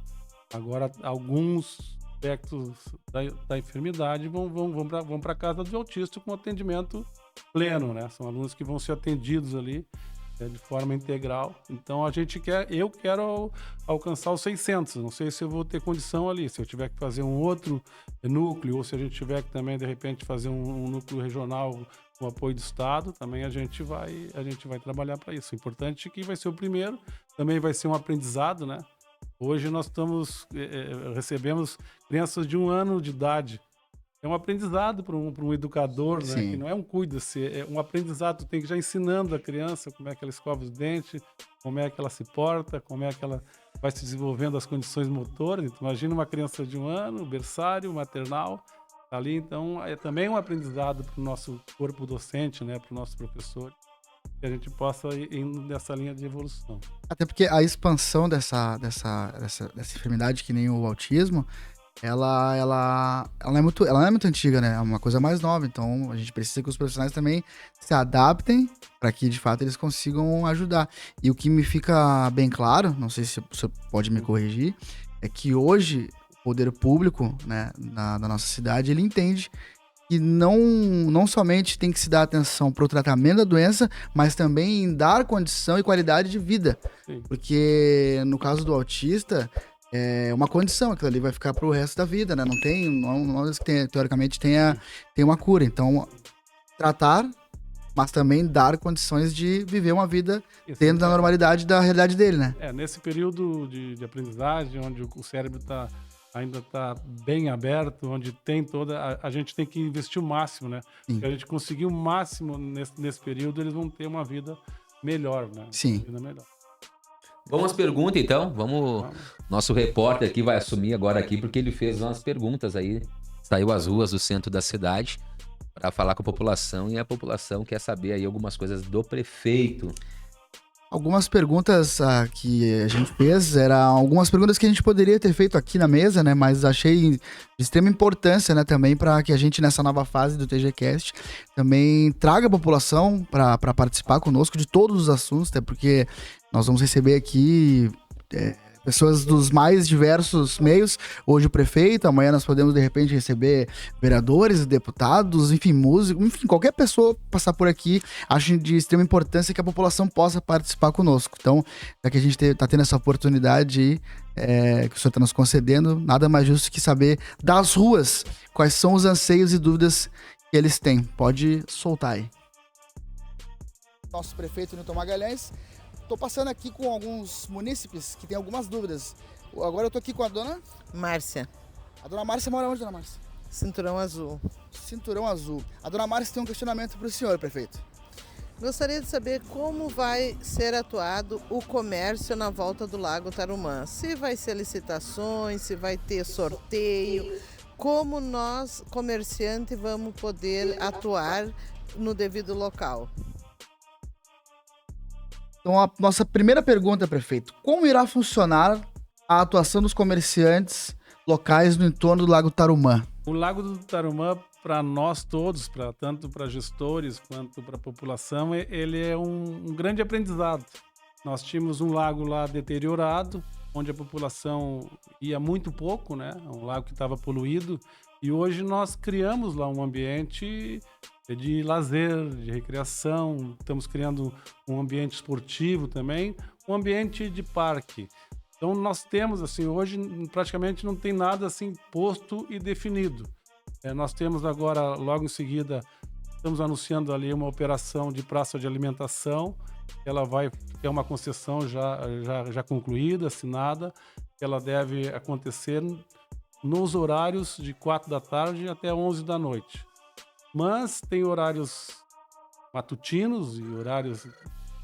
Agora, alguns aspectos da enfermidade vão para a casa do autista com atendimento pleno, né? São alunos que vão ser atendidos ali de forma integral. Então, eu quero alcançar os 600. Não sei se eu vou ter condição ali. Se eu tiver que fazer um outro núcleo, ou se a gente tiver que também, de repente, fazer um núcleo regional com apoio do Estado, também a gente vai trabalhar para isso. O importante é que vai ser o primeiro, também vai ser um aprendizado, né? Hoje nós recebemos crianças de 1 ano de idade. É um aprendizado para um educador, né? Que não é um cuida-se, é um aprendizado. Tu tem que já ensinando a criança como é que ela escova os dentes, como é que ela se porta, como é que ela vai se desenvolvendo as condições motoras. Então, imagina uma criança de 1 ano, berçário, maternal, ali. Então, é também um aprendizado para o nosso corpo docente, né? Para o nosso professor. que a gente possa ir indo nessa linha de evolução. Até porque a expansão dessa enfermidade, que nem o autismo, ela não é muito antiga, né? É uma coisa mais nova. Então, a gente precisa que os profissionais também se adaptem para que, de fato, eles consigam ajudar. E o que me fica bem claro, não sei se você pode me corrigir, é que hoje o poder público, né, da nossa cidade, ele entende que não somente tem que se dar atenção para o tratamento da doença, mas também em dar condição e qualidade de vida. Sim. Porque no caso do autista, é uma condição, aquilo ali vai ficar pro resto da vida, né? Não teoricamente tem uma cura. Então, tratar, mas também dar condições de viver uma vida dentro da normalidade da realidade dele, né? Nesse período de aprendizagem, onde o cérebro ainda está bem aberto, onde tem toda... A gente tem que investir o máximo, né? Sim. Se a gente conseguir o máximo nesse período, eles vão ter uma vida melhor, né? Sim. Uma vida melhor. Vamos às perguntas, então. Vamos. Nosso repórter aqui vai assumir agora aqui, porque ele fez umas perguntas aí. Saiu às ruas do centro da cidade para falar com a população, e a população quer saber aí algumas coisas do prefeito. Algumas perguntas que a gente fez, eram algumas perguntas que a gente poderia ter feito aqui na mesa, né? Mas achei de extrema importância, né? Também para que a gente, nessa nova fase do TGCast, também traga a população para participar conosco de todos os assuntos, até porque nós vamos receber aqui pessoas dos mais diversos meios. Hoje o prefeito, amanhã nós podemos de repente receber vereadores, deputados, enfim, músicos, enfim, qualquer pessoa passar por aqui. Acho de extrema importância que a população possa participar conosco. Então, já que a gente está tendo essa oportunidade que o senhor está nos concedendo, nada mais justo que saber das ruas quais são os anseios e dúvidas que eles têm. Pode soltar aí. Nosso prefeito Newton Magalhães. Tô passando aqui com alguns munícipes que têm algumas dúvidas. Agora eu tô aqui com a dona Márcia. A dona Márcia mora onde, dona Márcia? Cinturão Azul. Cinturão Azul. A dona Márcia tem um questionamento para o senhor, prefeito. Gostaria de saber como vai ser atuado o comércio na volta do Lago Tarumã. Se vai ser licitações, se vai ter sorteio, como nós, comerciantes, vamos poder atuar no devido local. Então, a nossa primeira pergunta, prefeito. Como irá funcionar a atuação dos comerciantes locais no entorno do Lago Tarumã? O Lago do Tarumã, para nós todos, tanto para gestores quanto para a população, ele é um grande aprendizado. Nós tínhamos um lago lá deteriorado, onde a população ia muito pouco, né? Um lago que estava poluído. E hoje nós criamos lá um ambiente de lazer, de recreação, estamos criando um ambiente esportivo também, um ambiente de parque. Então nós temos, assim, hoje praticamente não tem nada assim posto e definido. Nós temos agora, logo em seguida, estamos anunciando ali uma operação de praça de alimentação, ela vai ter uma concessão já concluída, assinada, ela deve acontecer nos horários de 4 da tarde até 11 da noite. Mas tem horários matutinos e horários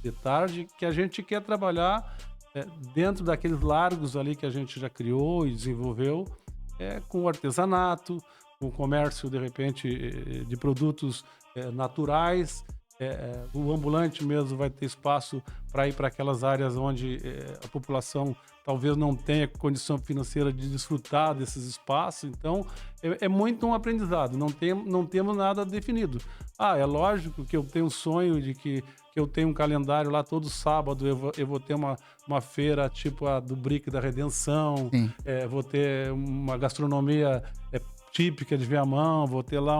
de tarde que a gente quer trabalhar dentro daqueles largos ali que a gente já criou e desenvolveu, com o artesanato, com o comércio, de repente, de produtos naturais. O ambulante mesmo vai ter espaço para ir para aquelas áreas onde a população talvez não tenha condição financeira de desfrutar desses espaços. Então, é muito um aprendizado, não temos nada definido. É lógico que eu tenho um sonho de que eu tenho um calendário lá todo sábado, eu vou ter uma feira tipo a do Brick da Redenção, vou ter uma gastronomia típica de Viamão, vou ter lá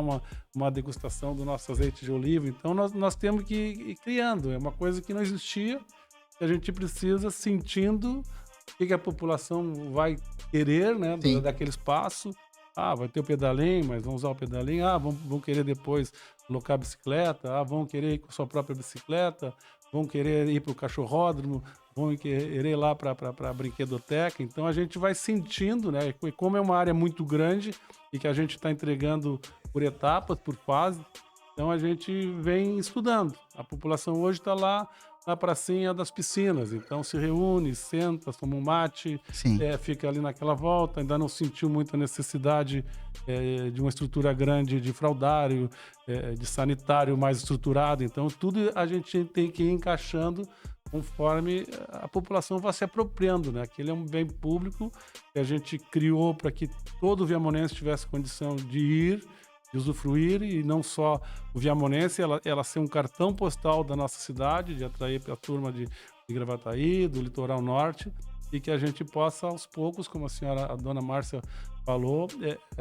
uma degustação do nosso azeite de oliva. Então, nós temos que ir criando. É uma coisa que não existia, que a gente precisa sentindo o que a população vai querer, né, daquele espaço. Vai ter o pedalinho, mas vão usar o pedalinho. Vão querer depois locar a bicicleta. Vão querer ir com a sua própria bicicleta. Vão querer ir para o cachorródromo. Vão querer ir lá para a brinquedoteca. Então, a gente vai sentindo, né? E como é uma área muito grande e que a gente está entregando por etapas, por fase, então a gente vem estudando. A população hoje está lá na pracinha das piscinas. Então se reúne, senta, toma um mate, Sim. fica ali naquela volta, ainda não sentiu muita necessidade de uma estrutura grande de fraudário, de sanitário mais estruturado. Então tudo a gente tem que ir encaixando conforme a população vai se apropriando, né? Aquele é um bem público que a gente criou para que todo viamonense tivesse condição de ir, de usufruir, e não só o viamonense, ela ser um cartão postal da nossa cidade, de atrair a turma de Gravataí, do litoral norte, e que a gente possa, aos poucos, como a dona Márcia falou,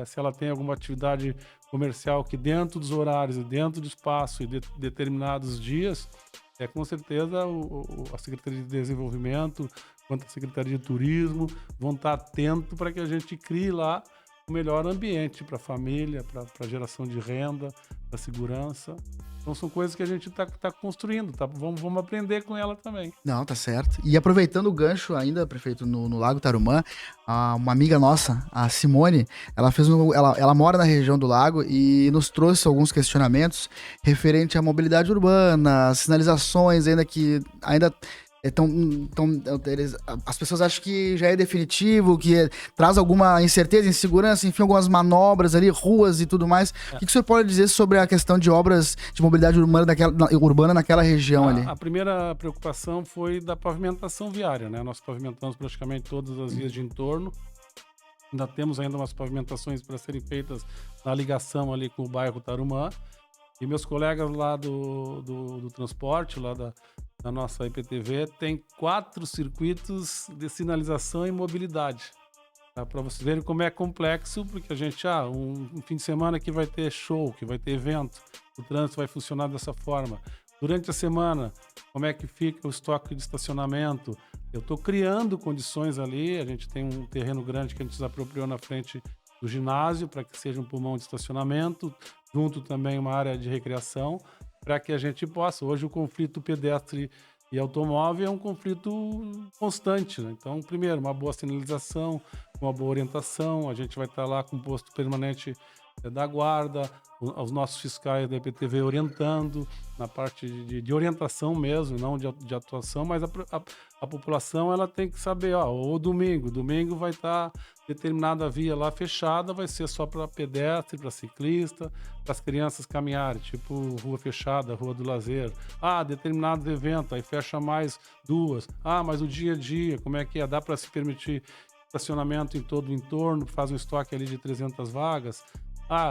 se ela tem alguma atividade comercial que dentro dos horários e dentro do espaço e de determinados dias, com certeza a Secretaria de Desenvolvimento, quanto a Secretaria de Turismo, vão estar atentos para que a gente crie lá o melhor ambiente para a família, para geração de renda, para segurança. Então são coisas que a gente tá construindo, tá? Vamos aprender com ela também. Não, tá certo. E aproveitando o gancho ainda, prefeito, no Lago Tarumã, uma amiga nossa, a Simone, ela mora na região do lago e nos trouxe alguns questionamentos referente à mobilidade urbana, sinalizações ainda as pessoas acham que já é definitivo, que traz alguma incerteza, insegurança, enfim, algumas manobras ali, ruas e tudo mais. O que o senhor pode dizer sobre a questão de obras de mobilidade urbana naquela região ali? A primeira preocupação foi da pavimentação viária, né? Nós pavimentamos praticamente todas as vias de entorno. Ainda temos umas pavimentações para serem feitas na ligação ali com o bairro Tarumã. E meus colegas lá do transporte, lá da nossa IPTV, tem 4 circuitos de sinalização e mobilidade. Tá? Para vocês verem como é complexo, porque a gente, um fim de semana que vai ter show, que vai ter evento, o trânsito vai funcionar dessa forma. Durante a semana, como é que fica o estoque de estacionamento? Eu estou criando condições ali, a gente tem um terreno grande que a gente desapropriou na frente do ginásio, para que seja um pulmão de estacionamento, junto também uma área de recreação, para que a gente possa. Hoje o conflito pedestre e automóvel é um conflito constante, né? Então, primeiro, uma boa sinalização, uma boa orientação, a gente vai estar lá com o posto permanente da guarda, os nossos fiscais da IPTV orientando, na parte de orientação mesmo, não de atuação, mas a população ela tem que saber, o domingo vai estar determinada via lá fechada, vai ser só para pedestre, para ciclista, para as crianças caminharem, tipo rua fechada, rua do lazer. Determinados eventos, aí fecha mais 2. Mas o dia a dia, como é que é? Dá para se permitir estacionamento em todo o entorno, faz um estoque ali de 300 vagas.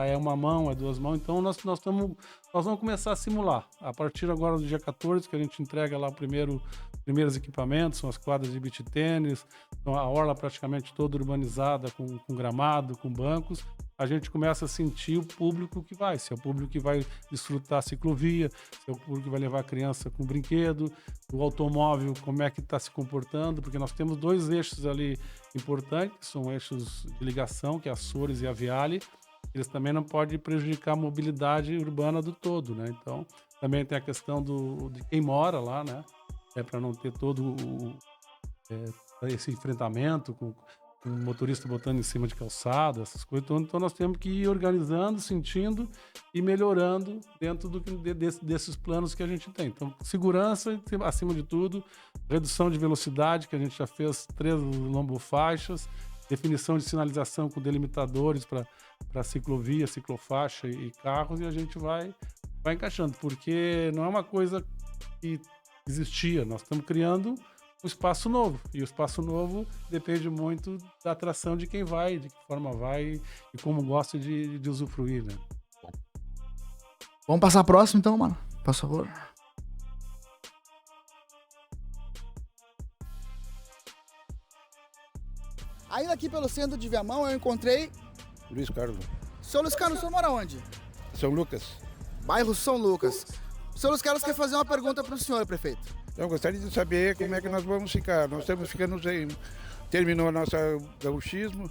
É uma mão, é 2 mãos. Então nós vamos começar a simular. A partir agora do dia 14, que a gente entrega lá primeiros equipamentos, são as quadras de beach tênis, então a orla praticamente toda urbanizada, com gramado, com bancos. A gente começa a sentir o público que vai, se é o público que vai desfrutar a ciclovia, se é o público que vai levar a criança com brinquedo, o automóvel, como é que está se comportando, porque nós temos 2 eixos ali importantes, que são eixos de ligação, que é a Açores e a Viale. Eles também não podem prejudicar a mobilidade urbana do todo, né? Então, também tem a questão de quem mora lá, né? Para não ter todo esse enfrentamento com o motorista botando em cima de calçada, essas coisas. Então, nós temos que ir organizando, sentindo e melhorando dentro desses planos que a gente tem. Então, segurança, acima de tudo, redução de velocidade, que a gente já fez 3 lombofaixas, definição de sinalização com delimitadores para ciclovia, ciclofaixa e carros, e a gente vai encaixando, porque não é uma coisa que existia, nós estamos criando um espaço novo, e o espaço novo depende muito da atração de quem vai, de que forma vai e como gosta de usufruir, né? Vamos passar próximo então, mano, por favor. Ainda aqui pelo centro de Viamão eu encontrei Luiz Carlos. Seu Luiz Carlos, o senhor mora onde? São Lucas. Bairro São Lucas. O senhor Luiz Carlos quer fazer uma pergunta para o senhor, prefeito. Eu gostaria de saber como é que nós vamos ficar. Nós estamos ficando sem... Terminou o nosso gauchismo.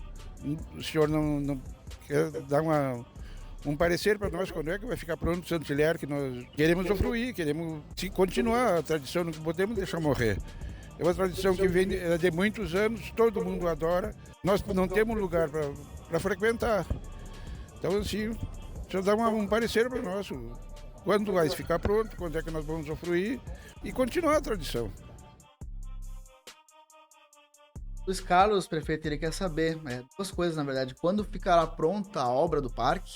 O senhor não quer dar um parecer para nós quando é que vai ficar pronto o Santo Hilário, que nós queremos usufruir, queremos continuar a tradição, não podemos deixar morrer. É uma tradição que vem de muitos anos, todo mundo adora. Nós não temos lugar para frequentar. Então, assim, o senhor dá um parecer para nós. Quando vai ficar pronto, quando é que nós vamos usufruir, e continuar a tradição. Luiz Carlos, prefeito, ele quer saber duas coisas, na verdade. Quando ficará pronta a obra do parque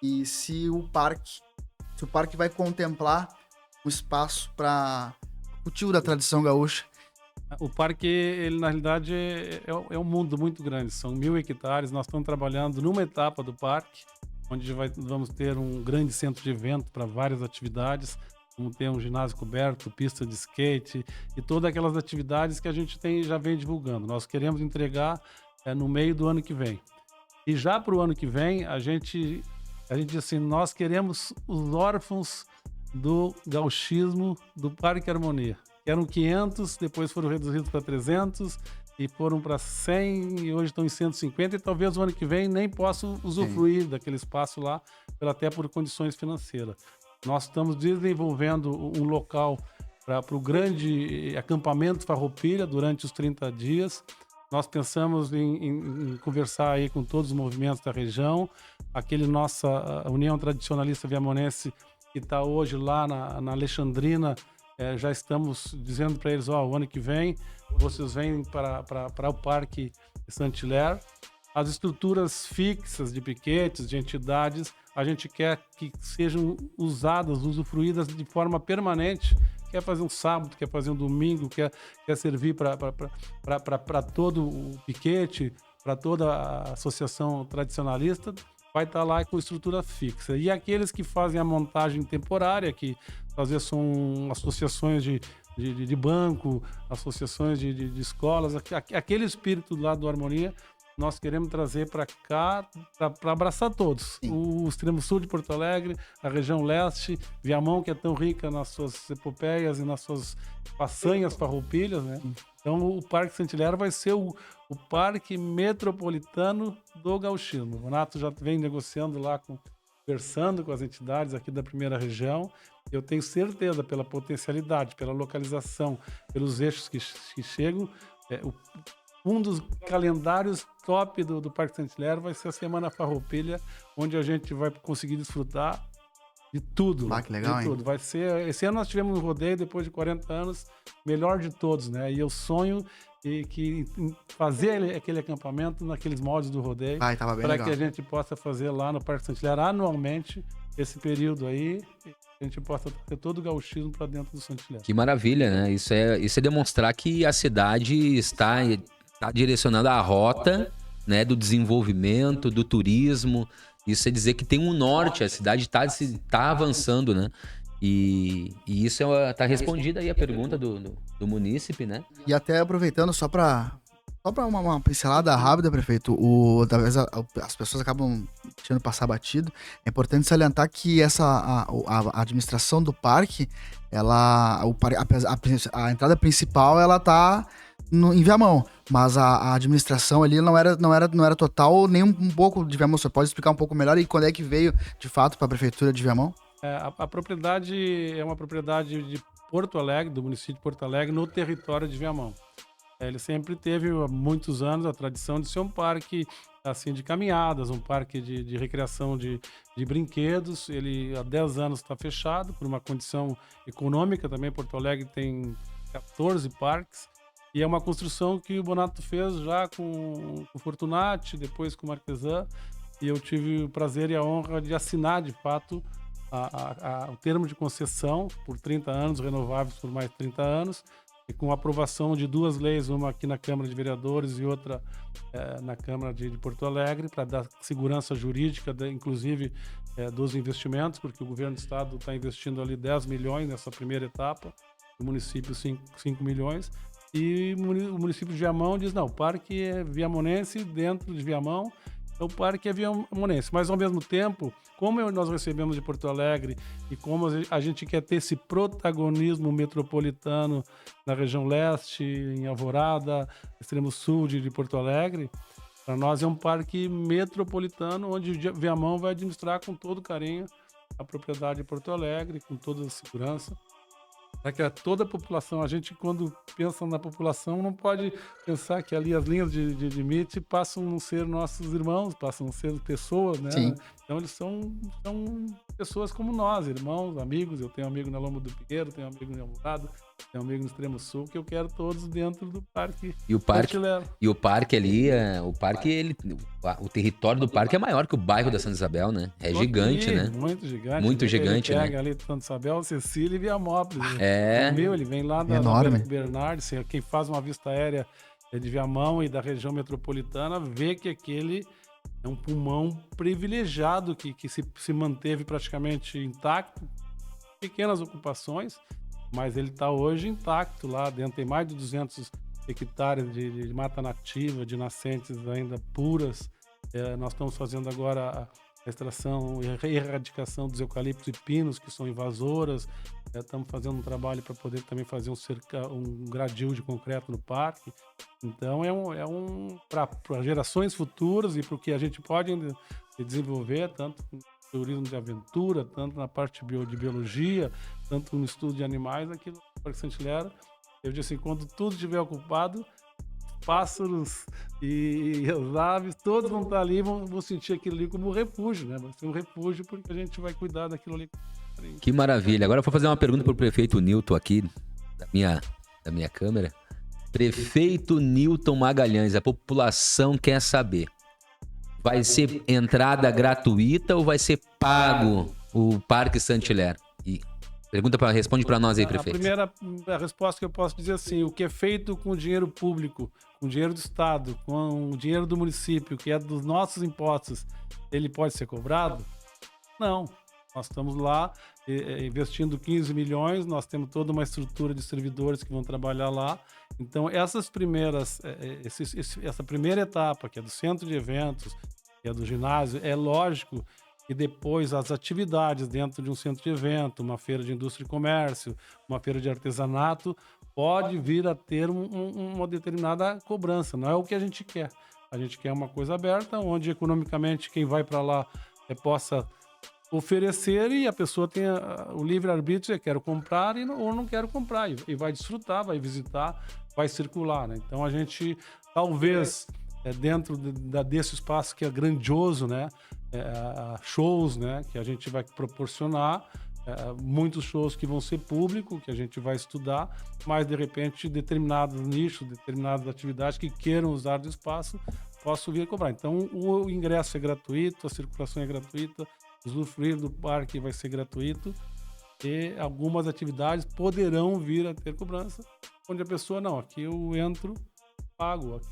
e se o parque vai contemplar um espaço para cultivo da tradição gaúcha. O parque, ele na realidade é um mundo muito grande, são 1.000 hectares. Nós estamos trabalhando numa etapa do parque, onde vamos ter um grande centro de evento para várias atividades. Vamos ter um ginásio coberto, pista de skate e todas aquelas atividades que a gente já vem divulgando. Nós queremos entregar no meio do ano que vem. E já para o ano que vem, a gente diz assim, nós queremos os órfãos do gauchismo do Parque Harmonia. Que eram 500, depois foram reduzidos para 300 e foram para 100 e hoje estão em 150 e talvez o ano que vem nem possam usufruir daquele espaço lá, até por condições financeiras. Nós estamos desenvolvendo um local para o grande acampamento Farroupilha durante os 30 dias. Nós pensamos em conversar aí com todos os movimentos da região. Nossa União Tradicionalista Viamonense, que está hoje lá na Alexandrina, já estamos dizendo para eles, o ano que vem vocês vêm para o Parque Saint-Hilaire. As estruturas fixas de piquetes, de entidades, a gente quer que sejam usadas, usufruídas de forma permanente. Quer fazer um sábado, quer fazer um domingo, quer servir para todo o piquete, para toda a associação tradicionalista, vai estar lá com estrutura fixa. E aqueles que fazem a montagem temporária, que às vezes são associações de banco, associações de escolas, aquele espírito lá do Harmonia, nós queremos trazer para cá, para abraçar todos. Sim. O extremo sul de Porto Alegre, a região leste, Viamão, que é tão rica nas suas epopeias e nas suas façanhas farroupilhas, né? Então o Parque Saint-Hilaire vai ser o parque metropolitano do gauchismo. O Renato já vem negociando lá, conversando com as entidades aqui da primeira região. Eu tenho certeza, pela potencialidade, pela localização, pelos eixos que chegam, um dos calendários top do Parque Saint-Hilaire vai ser a Semana Farroupilha, onde a gente vai conseguir desfrutar de tudo. Que legal, de tudo. Vai ser, esse ano nós tivemos um rodeio, depois de 40 anos, melhor de todos, né? E eu sonho que fazer aquele acampamento naqueles moldes do rodeio, para que a gente possa fazer lá no Parque Saint-Hilaire anualmente, esse período aí, a gente possa ter todo o gauchismo para dentro do Saint-Hilaire. Que maravilha, né? Isso é demonstrar que a cidade está direcionando a rota, né, do desenvolvimento, do turismo. Isso é dizer que tem um norte, a cidade está avançando, né? E isso está respondida aí a pergunta do munícipe, né? E até aproveitando, só para uma pincelada rápida, prefeito, talvez as pessoas acabam deixando passar batido. É importante salientar que a administração do parque, a entrada principal, ela tá em Viamão, mas a administração ali não era total, nem um pouco de Viamão. Você pode explicar um pouco melhor e quando é que veio, de fato, para a prefeitura de Viamão? A propriedade é uma propriedade de Porto Alegre, do município de Porto Alegre, no território de Viamão. Ele sempre teve, há muitos anos, a tradição de ser um parque assim, de caminhadas, um parque de recreação de brinquedos. Ele há 10 anos está fechado, por uma condição econômica também. Porto Alegre tem 14 parques. E é uma construção que o Bonato fez já com o Fortunati, depois com o Marquesan. E eu tive o prazer e a honra de assinar, de fato, o termo de concessão por 30 anos, renováveis por mais 30 anos, e com a aprovação de 2 leis, uma aqui na Câmara de Vereadores e outra na Câmara de Porto Alegre, para dar segurança jurídica, inclusive dos investimentos, porque o governo do estado está investindo ali 10 milhões nessa primeira etapa, o município 5 milhões, e o município de Viamão diz, não, o parque é viamonense, dentro de Viamão, o parque é viamonense, mas ao mesmo tempo, como nós recebemos de Porto Alegre e como a gente quer ter esse protagonismo metropolitano na região leste, em Alvorada, extremo sul de Porto Alegre, para nós é um parque metropolitano onde o Viamão vai administrar com todo carinho a propriedade de Porto Alegre, com toda a segurança. Para que toda a população, a gente quando pensa na população não pode pensar que ali as linhas de limite passam a ser nossos irmãos, passam a ser pessoas, né? Sim. Então eles são pessoas como nós, irmãos, amigos. Eu tenho amigo na Lomba do Pinheiro, tenho amigo em Alvorada, tenho amigo no Extremo Sul, que eu quero todos dentro do Parque Cantilero. E o parque ali, o território do parque é maior que o bairro da Santa Isabel, né? É gigante, né? Muito gigante. Muito gigante, ele né? pega ali Santa Isabel, Cecília e Viamópolis. É. Ele vem lá da Enorme. Bernardo, quem faz uma vista aérea de Viamão e da região metropolitana, vê que aquele é um pulmão privilegiado que se manteve praticamente intacto, pequenas ocupações, mas ele está hoje intacto lá dentro, tem mais de 200 hectares de mata nativa, de nascentes ainda puras. Nós estamos fazendo agora a extração e a erradicação dos eucaliptos e pinos, que são invasoras. Estamos fazendo um trabalho para poder também fazer um gradil de concreto no parque. Então para gerações futuras e para o que a gente pode desenvolver, tanto no turismo de aventura, tanto na parte de biologia, tanto no estudo de animais, aqui no Parque Santilero. Eu disse assim, quando tudo estiver ocupado, pássaros e as aves, todos vão estar ali, vão sentir aquilo ali como um refúgio, né? Vai ser um refúgio porque a gente vai cuidar daquilo ali. Que maravilha. Agora eu vou fazer uma pergunta pro prefeito Newton aqui, da minha câmera. Prefeito Newton Magalhães, a população quer saber. Vai ser entrada gratuita ou vai ser pago o Parque Santilero? Responde para nós aí, prefeito. A primeira resposta que eu posso dizer assim, o que é feito com o dinheiro público, com o dinheiro do Estado, com o dinheiro do município, que é dos nossos impostos, ele pode ser cobrado? Não. Nós estamos lá investindo 15 milhões, nós temos toda uma estrutura de servidores que vão trabalhar lá. Então, essa primeira etapa, que é do centro de eventos, que é do ginásio, é lógico que depois as atividades dentro de um centro de evento, uma feira de indústria e comércio, uma feira de artesanato, pode vir a ter uma determinada cobrança. Não é o que a gente quer. A gente quer uma coisa aberta, onde economicamente quem vai para lá possa oferecer e a pessoa tenha o livre-arbítrio, quero comprar ou não quero comprar, e vai desfrutar, vai visitar, vai circular, né? Então a gente, talvez, dentro desse espaço que é grandioso, né? Shows, né? Que a gente vai proporcionar, muitos shows que vão ser público, que a gente vai estudar, mas de repente determinados nichos, determinadas atividades que queiram usar do espaço, posso vir a cobrar. Então o ingresso é gratuito, a circulação é gratuita, usufruir do parque vai ser gratuito e algumas atividades poderão vir a ter cobrança, onde a pessoa, não, aqui eu entro, pago, aqui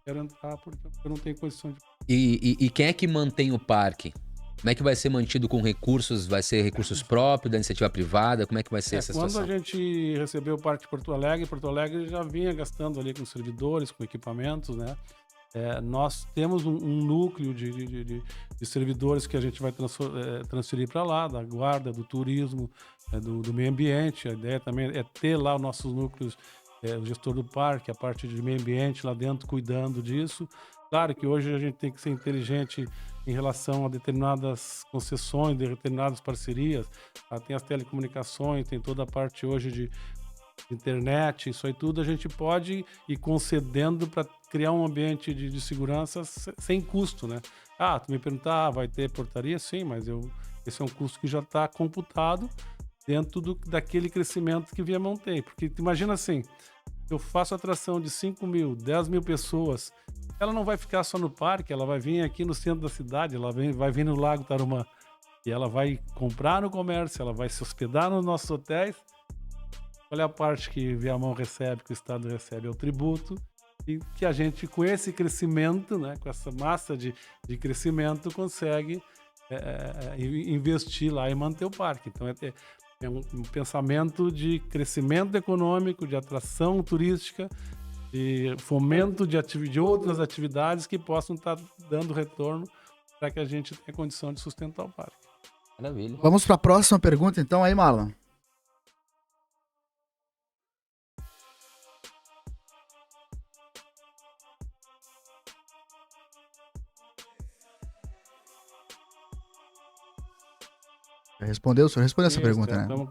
quero entrar porque eu não tenho condição de... E quem é que mantém o parque? Como é que vai ser mantido com recursos? Vai ser recursos próprios, da iniciativa privada? Como é que vai ser essa situação? Quando a gente recebeu o Parque de Porto Alegre já vinha gastando ali com servidores, com equipamentos, né? Nós temos um núcleo de servidores que a gente vai transferir para lá, da guarda, do turismo, do meio ambiente. A ideia também é ter lá os nossos núcleos, o gestor do parque, a parte de meio ambiente lá dentro, cuidando disso. Claro que hoje a gente tem que ser inteligente em relação a determinadas concessões, de determinadas parcerias. Tem as telecomunicações, tem toda a parte hoje de internet, isso aí tudo a gente pode ir concedendo para criar um ambiente de segurança sem custo, né? Tu me perguntar, vai ter portaria? Sim, mas esse é um custo que já está computado dentro daquele crescimento que Viamão tem. Porque imagina assim, eu faço atração de 5 mil, 10 mil pessoas, ela não vai ficar só no parque, ela vai vir aqui no centro da cidade, ela vai vir no Lago Tarumã, e ela vai comprar no comércio, ela vai se hospedar nos nossos hotéis. Olha a parte que Viamão recebe, que o Estado recebe, é o tributo, e que a gente, com esse crescimento, né, com essa massa de crescimento, consegue investir lá e manter o parque. Então é um pensamento de crescimento econômico, de atração turística, de fomento de outras atividades que possam estar dando retorno para que a gente tenha condição de sustentar o parque. Maravilha. Vamos para a próxima pergunta, então, aí, Marlon. O senhor respondeu essa pergunta, né? Estamos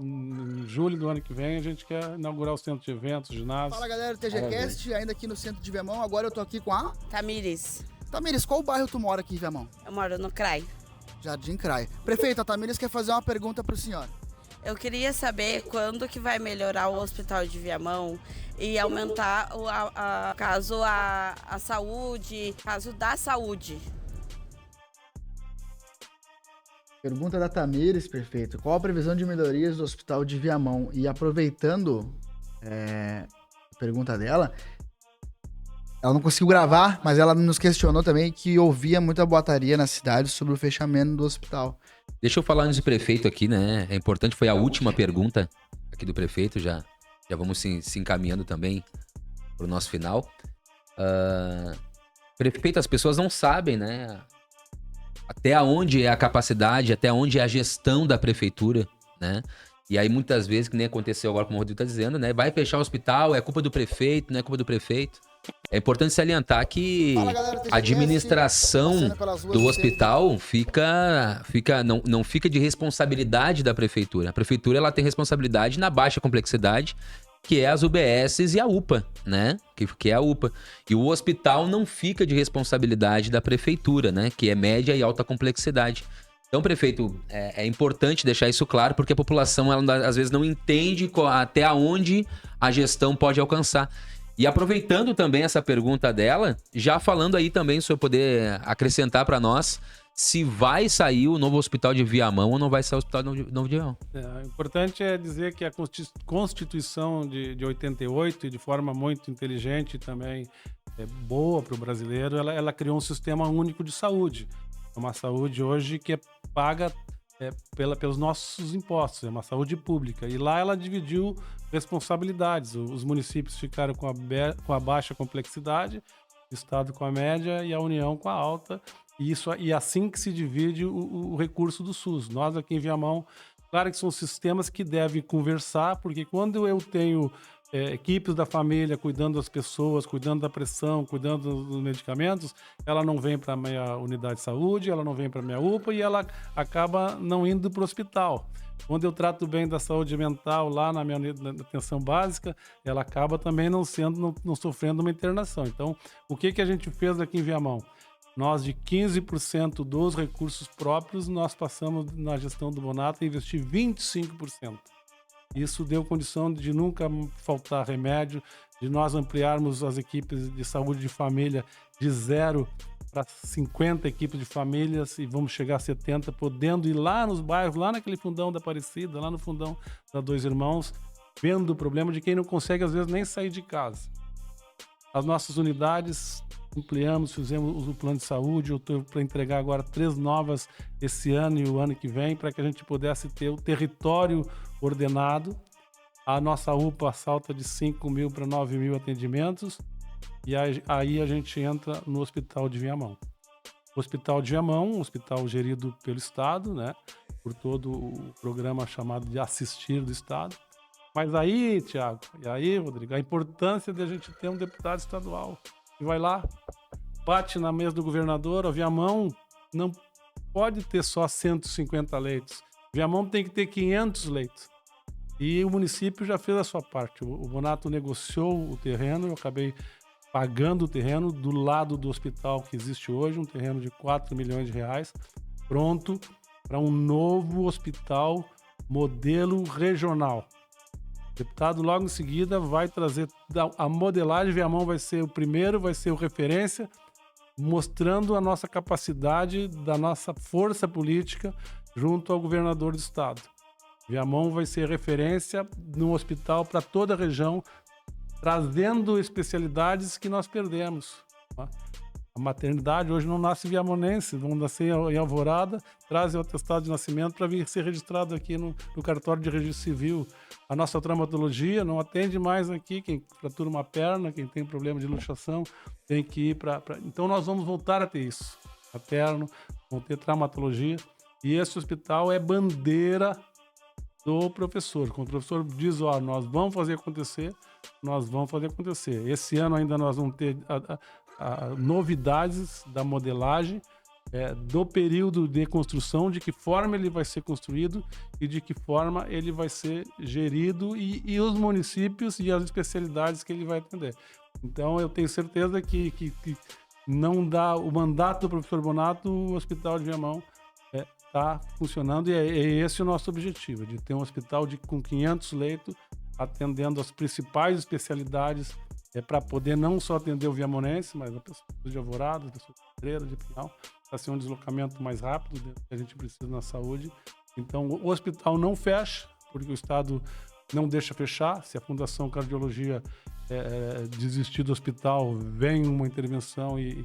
em julho do ano que vem, a gente quer inaugurar o centro de eventos, o ginásio. Fala, galera do TGCast, ainda aqui no centro de Viamão. Agora eu tô aqui com a Tamires, Tamires, qual bairro tu mora aqui em Viamão? eu moro no CRAI. Jardim CRAI. Prefeito, a Tamires quer fazer uma pergunta para o senhor. Eu queria saber quando que vai melhorar o Hospital de Viamão e aumentar a saúde, caso da saúde. Pergunta da Tamires, prefeito. Qual a previsão de melhorias do Hospital de Viamão? E aproveitando a pergunta dela, ela não conseguiu gravar, mas ela nos questionou também que ouvia muita boataria na cidade sobre o fechamento do hospital. Deixa eu falar antes do prefeito aqui, né? É importante, foi a última pergunta aqui do prefeito, já vamos se encaminhando também pro nosso final. Prefeito, as pessoas não sabem, né? Até onde é a capacidade, até onde é a gestão da prefeitura, né? E aí muitas vezes, que nem aconteceu agora, como o Rodrigo tá dizendo, né? Vai fechar o hospital, é culpa do prefeito, não é culpa do prefeito. É importante salientar que a administração do hospital não fica de responsabilidade da prefeitura. A prefeitura ela tem responsabilidade na baixa complexidade, que é as UBSs e a UPA, né? Que é a UPA. E o hospital não fica de responsabilidade da prefeitura, né? Que é média e alta complexidade. Então, prefeito, é importante deixar isso claro, porque a população, ela às vezes não entende até onde a gestão pode alcançar. E aproveitando também essa pergunta dela, já falando aí também, se eu poder acrescentar para nós, se vai sair o novo hospital de Viamão ou não vai sair o hospital de novo de Viamão. O importante é dizer que a Constituição de 88, e de forma muito inteligente também boa para o brasileiro, ela criou um sistema único de saúde. É uma saúde hoje que é paga pelos nossos impostos, é uma saúde pública. E lá ela dividiu responsabilidades. Os municípios ficaram com a baixa complexidade, o Estado com a média e a União com a alta. E assim que se divide o recurso do SUS. Nós aqui em Viamão, claro que são sistemas que devem conversar, porque quando eu tenho equipes da família cuidando das pessoas, cuidando da pressão, cuidando dos medicamentos, ela não vem para a minha unidade de saúde, ela não vem para a minha UPA e ela acaba não indo para o hospital. Quando eu trato bem da saúde mental lá na minha atenção básica, ela acaba também não sofrendo uma internação. Então, o que a gente fez aqui em Viamão? Nós, de 15% dos recursos próprios, nós passamos na gestão do Bonato a investir 25%. Isso deu condição de nunca faltar remédio, de nós ampliarmos as equipes de saúde de família de 0 para 50 equipes de famílias e vamos chegar a 70, podendo ir lá nos bairros, lá naquele fundão da Aparecida, lá no fundão da Dois Irmãos, vendo o problema de quem não consegue, às vezes, nem sair de casa. As nossas unidades ampliamos, fizemos o plano de saúde, eu estou para entregar agora 3 novas esse ano e o ano que vem, para que a gente pudesse ter o território ordenado. A nossa UPA salta de 5 mil para 9 mil atendimentos e aí a gente entra no Hospital de Viamão. O Hospital de Viamão, um hospital gerido pelo Estado, né, por todo o programa chamado de Assistir do Estado. Mas aí, Tiago, e aí, Rodrigo, a importância de a gente ter um deputado estadual que vai lá, bate na mesa do governador, o Viamão não pode ter só 150 leitos. Viamão tem que ter 500 leitos. E o município já fez a sua parte. O Bonato negociou o terreno, eu acabei pagando o terreno do lado do hospital que existe hoje, um terreno de 4 milhões de reais, pronto para um novo hospital modelo regional. O deputado logo em seguida vai trazer a modelagem, Viamão vai ser o primeiro, vai ser o referência, mostrando a nossa capacidade, da nossa força política junto ao governador do estado. Viamão vai ser referência no hospital para toda a região, trazendo especialidades que nós perdemos. Tá? A maternidade hoje não nasce viamonense, vão nascer em Alvorada, trazem o atestado de nascimento para vir ser registrado aqui no cartório de registro civil. A nossa traumatologia não atende mais aqui, quem fratura uma perna, quem tem problema de luxação, tem que ir para... Então nós vamos voltar a ter isso. Materno, vamos ter traumatologia. E esse hospital é bandeira do professor. Quando o professor diz, nós vamos fazer acontecer, nós vamos fazer acontecer. Esse ano ainda nós vamos ter novidades da modelagem, do período de construção, de que forma ele vai ser construído e de que forma ele vai ser gerido e os municípios e as especialidades que ele vai atender. Então eu tenho certeza que não dá o mandato do professor Bonato, o Hospital de Viamão está funcionando e é esse o nosso objetivo, de ter um hospital com 500 leitos, atendendo as principais especialidades, para poder não só atender o viamonense, mas a pessoa de Alvorada, a pessoa de Pedreira, de Pinhal, para ser um deslocamento mais rápido que a gente precisa na saúde. Então, o hospital não fecha, porque o Estado não deixa fechar. Se a Fundação Cardiologia desistir do hospital, vem uma intervenção e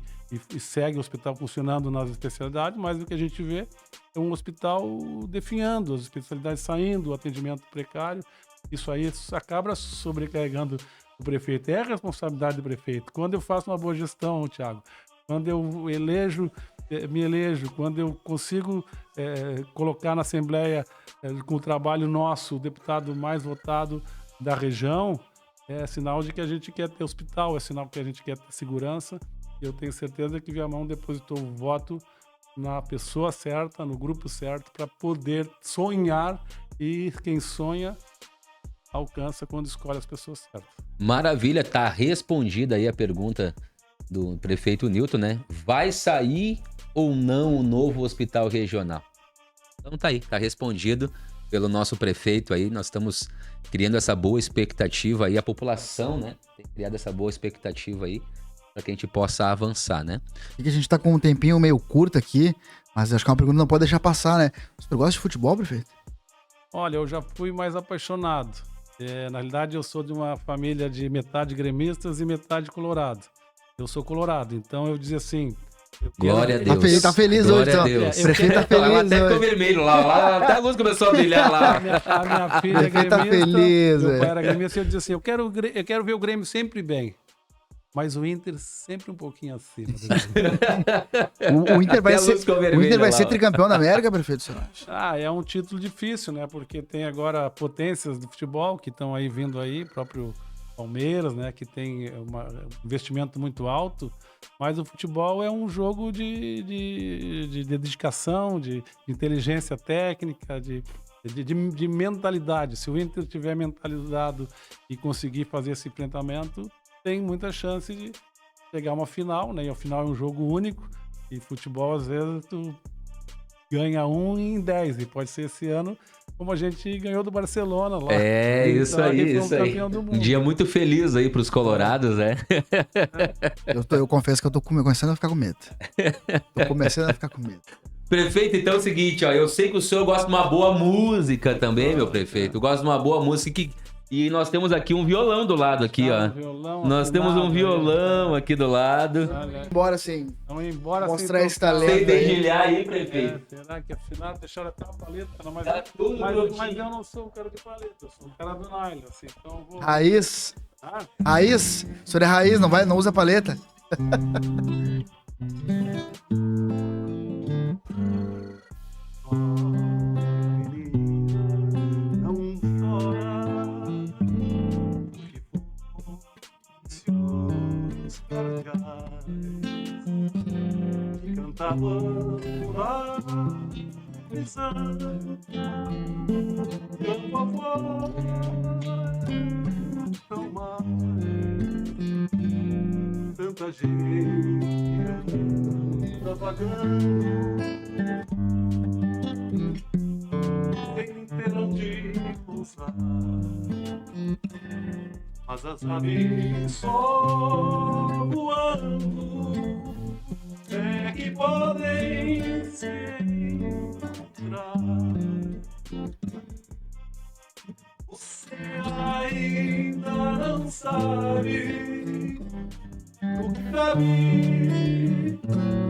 segue o hospital funcionando nas especialidades, mas o que a gente vê é um hospital definhando, as especialidades saindo, o atendimento precário. Isso aí acaba sobrecarregando o prefeito. É a responsabilidade do prefeito. Quando eu faço uma boa gestão, Thiago, quando eu me elejo, quando eu consigo colocar na Assembleia, com o trabalho nosso, o deputado mais votado da região, é sinal de que a gente quer ter hospital, é sinal que a gente quer ter segurança. E eu tenho certeza que Viamão depositou o voto na pessoa certa, no grupo certo, para poder sonhar, e quem sonha alcança quando escolhe as pessoas certas. Maravilha, tá respondida aí a pergunta do prefeito Nilton, né? Vai sair ou não o novo hospital regional? Então tá aí, tá respondido pelo nosso prefeito aí. Nós estamos criando essa boa expectativa aí, a população, né? Tem criado essa boa expectativa aí para que a gente possa avançar, né? E que a gente tá com um tempinho meio curto aqui, mas acho que é uma pergunta que não pode deixar passar, né? Você gosta de futebol, prefeito? Olha, eu já fui mais apaixonado. Na realidade, eu sou de uma família de metade gremistas e metade colorado. Eu sou colorado, então eu dizia assim... Glória a Deus. Tá feliz Glória hoje, então. a Deus. O prefeito tá feliz Até ficou hoje. vermelho lá, até a luz começou a brilhar lá. A minha filha é Prefeito tá gremista, feliz, meu pai velho. era gremista, e eu dizia assim, eu quero ver o Grêmio sempre bem, mas o Inter sempre um pouquinho acima. O Inter vai Até a luz ser, ficou o vermelha Inter vai lá, ser ó. tricampeão da América, prefeito, senhor? É um título difícil, né? Porque tem agora potências do futebol que estão aí vindo aí, próprio Palmeiras, né? Que tem um investimento muito alto, mas o futebol é um jogo de dedicação, de inteligência técnica, de mentalidade. Se o Inter tiver mentalizado e conseguir fazer esse enfrentamento, tem muita chance de chegar a uma final, né? E a final é um jogo único, e futebol, às vezes, tu ganha 1 em 10, e pode ser esse ano, como a gente ganhou do Barcelona lá. É, Então, isso aí, ele foi um isso aí. campeão do Um mundo. dia muito feliz aí pros colorados, né? Eu confesso que eu tô começando a ficar com medo. Tô começando a ficar com medo. Prefeito, então é o seguinte, ó, eu sei que o senhor gosta de uma boa música também, meu prefeito. Gosta de uma boa música e nós temos aqui um violão do lado aqui, ó. Nós temos um violão aqui do lado. Embora assim, Vamos embora mostrar sem esse tocar. talento Sem aí. dedilhar aí, prefeito. Será que afinal deixaram até uma paleta? Mas, Tá tudo prontinho. mas eu não sou o cara de paleta, eu sou o cara do nylon, assim, então eu vou... Raiz. Ah, Raiz. O senhor é raiz, não usa paleta. não chora, que os cardeais que cantavam lá prisão, campo afora, não mais tanta gente anda vagando sem ter onde pousar, mas as aves só voando é que podem se encontrar. Você ainda não sabe o que cabe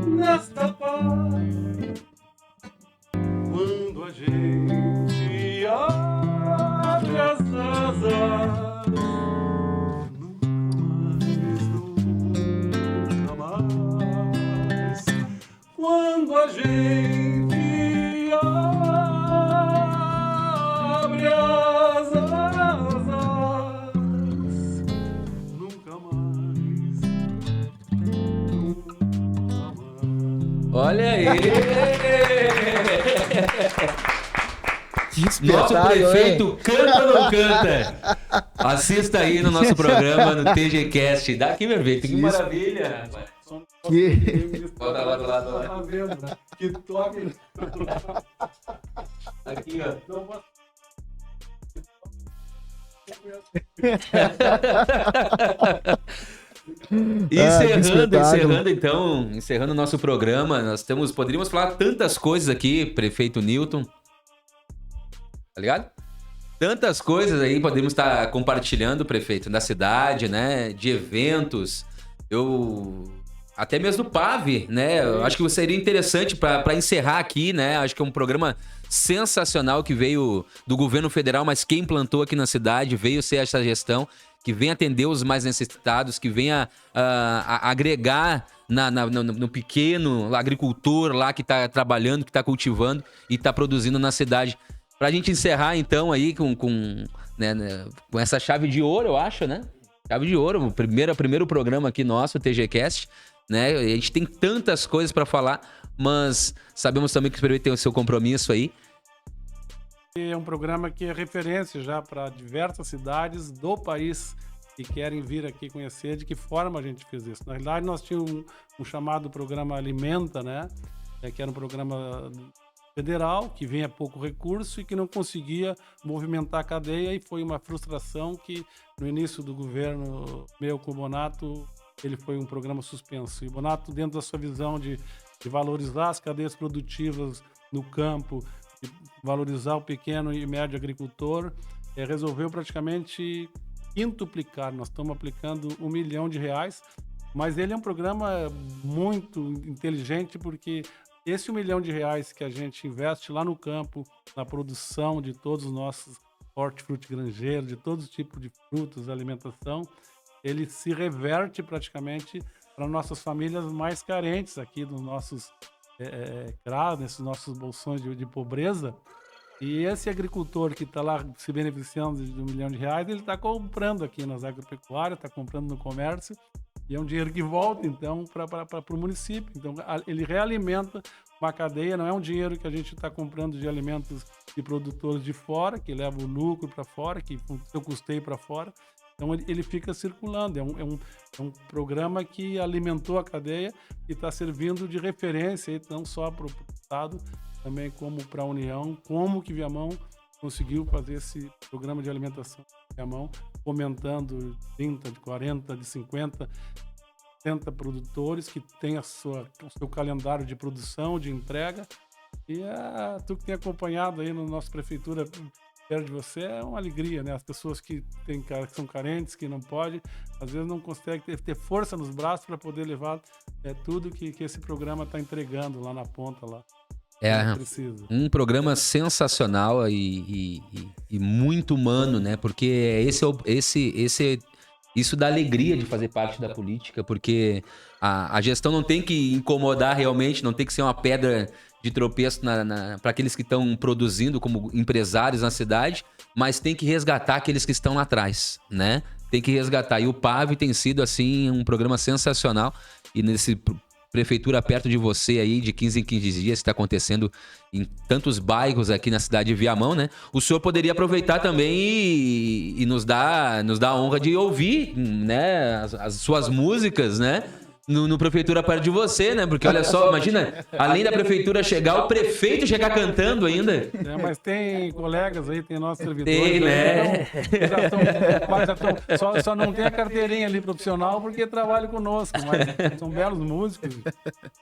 nesta paz. Quando a gente abre as asas, nunca mais. Quando a gente abre as asas, nunca mais. Nunca mais. Olha aí! Que Nosso espetáculo, prefeito canta ou não canta? Assista aí no nosso programa, no TGCast. Dá aqui, meu prefeito. Que maravilha, rapaz. Que... Bota lá. Tá vendo, né? Que toque. Aqui, ó. Não posso. Encerrando o nosso programa, poderíamos falar tantas coisas aqui, prefeito Newton. Tá ligado? Tantas coisas aí podemos estar compartilhando, prefeito, da cidade, né? De eventos. Até mesmo do PAV, né? Eu acho que seria interessante para encerrar aqui, né? Acho que é um programa sensacional que veio do governo federal, mas quem implantou aqui na cidade veio ser essa gestão que vem atender os mais necessitados, que venha agregar no pequeno agricultor lá que está trabalhando, que está cultivando e está produzindo na cidade. Pra gente encerrar, então, aí com essa chave de ouro, eu acho, né? Chave de ouro, o primeiro programa aqui nosso, o TGCast, né? A gente tem tantas coisas pra falar, mas sabemos também que o prefeito tem o seu compromisso aí. É um programa que é referência já para diversas cidades do país que querem vir aqui conhecer de que forma a gente fez isso. Na realidade, nós tínhamos um chamado programa Alimenta, né? Que era um programa federal, que vinha pouco recurso e que não conseguia movimentar a cadeia, e foi uma frustração que no início do governo meu com o Bonato, ele foi um programa suspenso. E o Bonato, dentro da sua visão de valorizar as cadeias produtivas no campo, de valorizar o pequeno e médio agricultor, resolveu praticamente quintuplicar. Nós estamos aplicando R$1 milhão, mas ele é um programa muito inteligente, porque esse R$1 milhão que a gente investe lá no campo, na produção de todos os nossos hortifruti grangeiros, de todos os tipos de frutos, alimentação, ele se reverte praticamente para nossas famílias mais carentes aqui dos nossos CRAS, nesses nossos bolsões de pobreza. E esse agricultor que está lá se beneficiando de R$1 milhão, ele está comprando aqui nas agropecuárias, está comprando no comércio, e é um dinheiro que volta, então, para o município. Então, ele realimenta uma cadeia, não é um dinheiro que a gente está comprando de alimentos de produtores de fora, que leva o lucro para fora, que o seu custeio para fora. Então, ele fica circulando. É um programa que alimentou a cadeia e está servindo de referência, não só para o Estado, também como para a União, como que Viamão conseguiu fazer esse programa de alimentação de Viamão, fomentando 30, de 40, de 50, 60 produtores que têm o seu calendário de produção, de entrega. E tu que tem acompanhado aí na nossa prefeitura perto de você, é uma alegria, né? As pessoas que são carentes, que não podem, às vezes não conseguem ter força nos braços para poder levar tudo que esse programa está entregando lá na ponta lá. Um programa sensacional e muito humano, né? Porque isso dá alegria de fazer parte da política, porque a gestão não tem que incomodar realmente, não tem que ser uma pedra de tropeço para aqueles que estão produzindo como empresários na cidade, mas tem que resgatar aqueles que estão lá atrás, né? Tem que resgatar. E o PAV tem sido, assim, um programa sensacional, e nesse prefeitura perto de você aí, de 15 em 15 dias, está acontecendo em tantos bairros aqui na cidade de Viamão, né? O senhor poderia aproveitar também e nos dar a honra de ouvir, né, as suas músicas, né? No prefeitura perto de você, né? Porque olha só, imagina, além da prefeitura chegar, o prefeito chegar cantando ainda. Mas tem colegas aí, tem nossos servidores. Tem, né? Só não tem a carteirinha ali profissional porque trabalham conosco, mas são belos músicos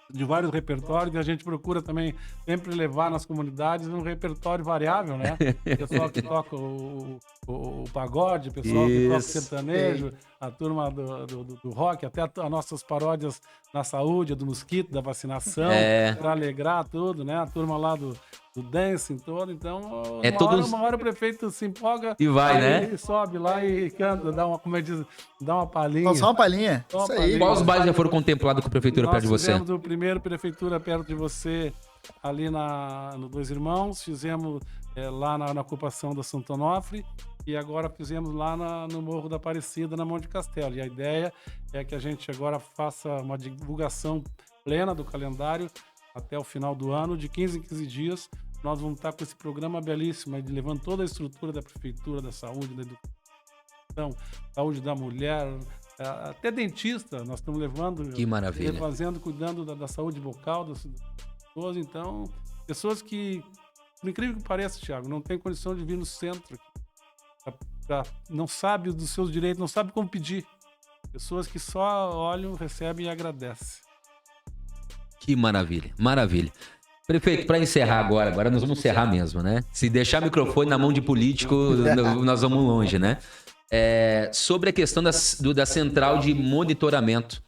de vários repertórios, e a gente procura também sempre levar nas comunidades um repertório variável, né? Pessoal que toca o pagode, pessoal que toca o sertanejo, a turma do rock, até as nossas paródias na saúde, do mosquito, da vacinação, para alegrar tudo, né? A turma lá do dancing todo. Então, uma hora o prefeito se empolga e vai, né? E sobe lá e canta, dá uma palhinha. Só uma palhinha. Isso aí. Quais bairros já foram contemplados com a prefeitura perto de você? Nós fizemos o primeiro prefeitura perto de você, ali no Dois Irmãos, fizemos lá na ocupação da Santo Onofre, e agora fizemos lá no Morro da Aparecida, na Monte Castelo. E a ideia é que a gente agora faça uma divulgação plena do calendário até o final do ano, de 15 em 15 dias. Nós vamos estar com esse programa belíssimo, levando toda a estrutura da prefeitura, da saúde, da educação, saúde da mulher, até dentista, nós estamos levando, Que maravilha. fazendo, cuidando da saúde bucal das pessoas. Então, pessoas que, por incrível que pareça, Thiago, não tem condição de vir no centro, não sabe dos seus direitos, não sabe como pedir. Pessoas que só olham, recebem e agradecem. Que maravilha, maravilha. Prefeito, para encerrar agora nós vamos encerrar mesmo, né? Se deixar o microfone na mão de político, nós vamos longe, né? Sobre a questão da central de monitoramento,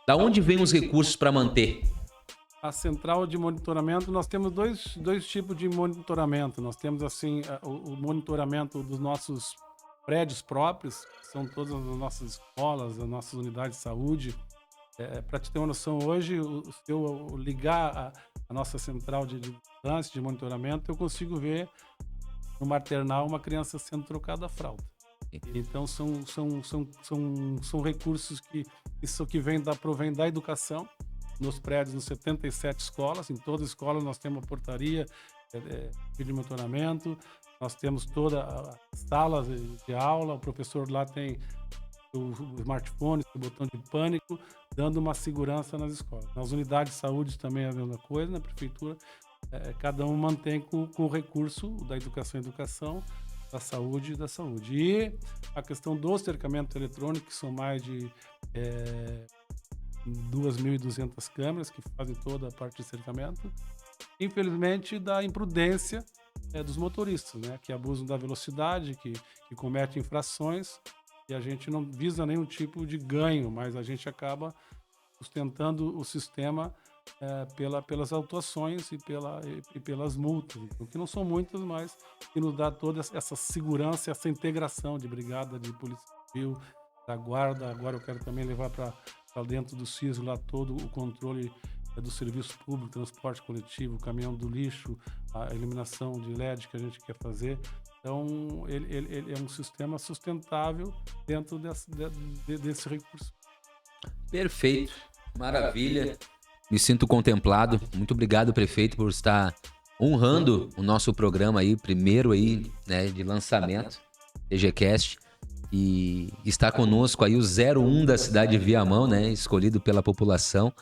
da onde vêm os recursos para manter? A central de monitoramento, nós temos dois tipos de monitoramento. Nós temos, assim, o monitoramento dos nossos prédios próprios, que são todas as nossas escolas, as nossas unidades de saúde. Para te ter uma noção, hoje, se eu ligar a nossa central de vigilância, de monitoramento, eu consigo ver no maternal uma criança sendo trocada a fralda. Então, são recursos que provém da educação. Nos prédios, nos 77 escolas, em toda escola nós temos uma portaria de monitoramento, nós temos toda a sala de aula, o professor lá tem o smartphone, o botão de pânico, dando uma segurança nas escolas. Nas unidades de saúde também é a mesma coisa, na prefeitura, cada um mantém com o recurso da educação, da saúde. E a questão do cercamento eletrônico, que são mais de 2.200 câmeras que fazem toda a parte de cercamento, infelizmente da imprudência dos motoristas, né, que abusam da velocidade, que cometem infrações, e a gente não visa nenhum tipo de ganho, mas a gente acaba sustentando o sistema pelas autuações e pelas multas, então, que não são muitas, mas que nos dá toda essa segurança, essa integração de brigada, de polícia civil, da guarda. Agora eu quero também levar para dentro do CIS lá todo o controle do serviço público, transporte coletivo, caminhão do lixo, a eliminação de LED que a gente quer fazer. Então, ele é um sistema sustentável dentro desse recurso. Perfeito, maravilha. Me sinto contemplado. Muito obrigado, prefeito, por estar honrando o nosso programa aí, primeiro aí, né, de lançamento, TGCast. E está conosco aí o 01 da cidade de Viamão, né? Escolhido pela população.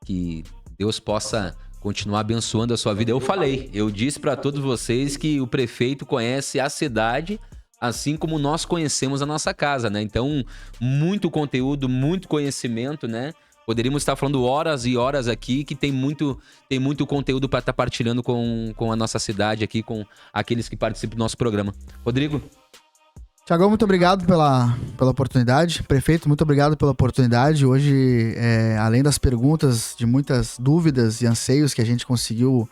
Que Deus possa continuar abençoando a sua vida. Eu disse para todos vocês que o prefeito conhece a cidade assim como nós conhecemos a nossa casa, né? Então, muito conteúdo, muito conhecimento, né? Poderíamos estar falando horas e horas aqui, que tem muito conteúdo para estar partilhando com a nossa cidade aqui, com aqueles que participam do nosso programa. Rodrigo? Tiagão, muito obrigado pela oportunidade. Prefeito, muito obrigado pela oportunidade. Hoje, além das perguntas, de muitas dúvidas e anseios que a gente conseguiu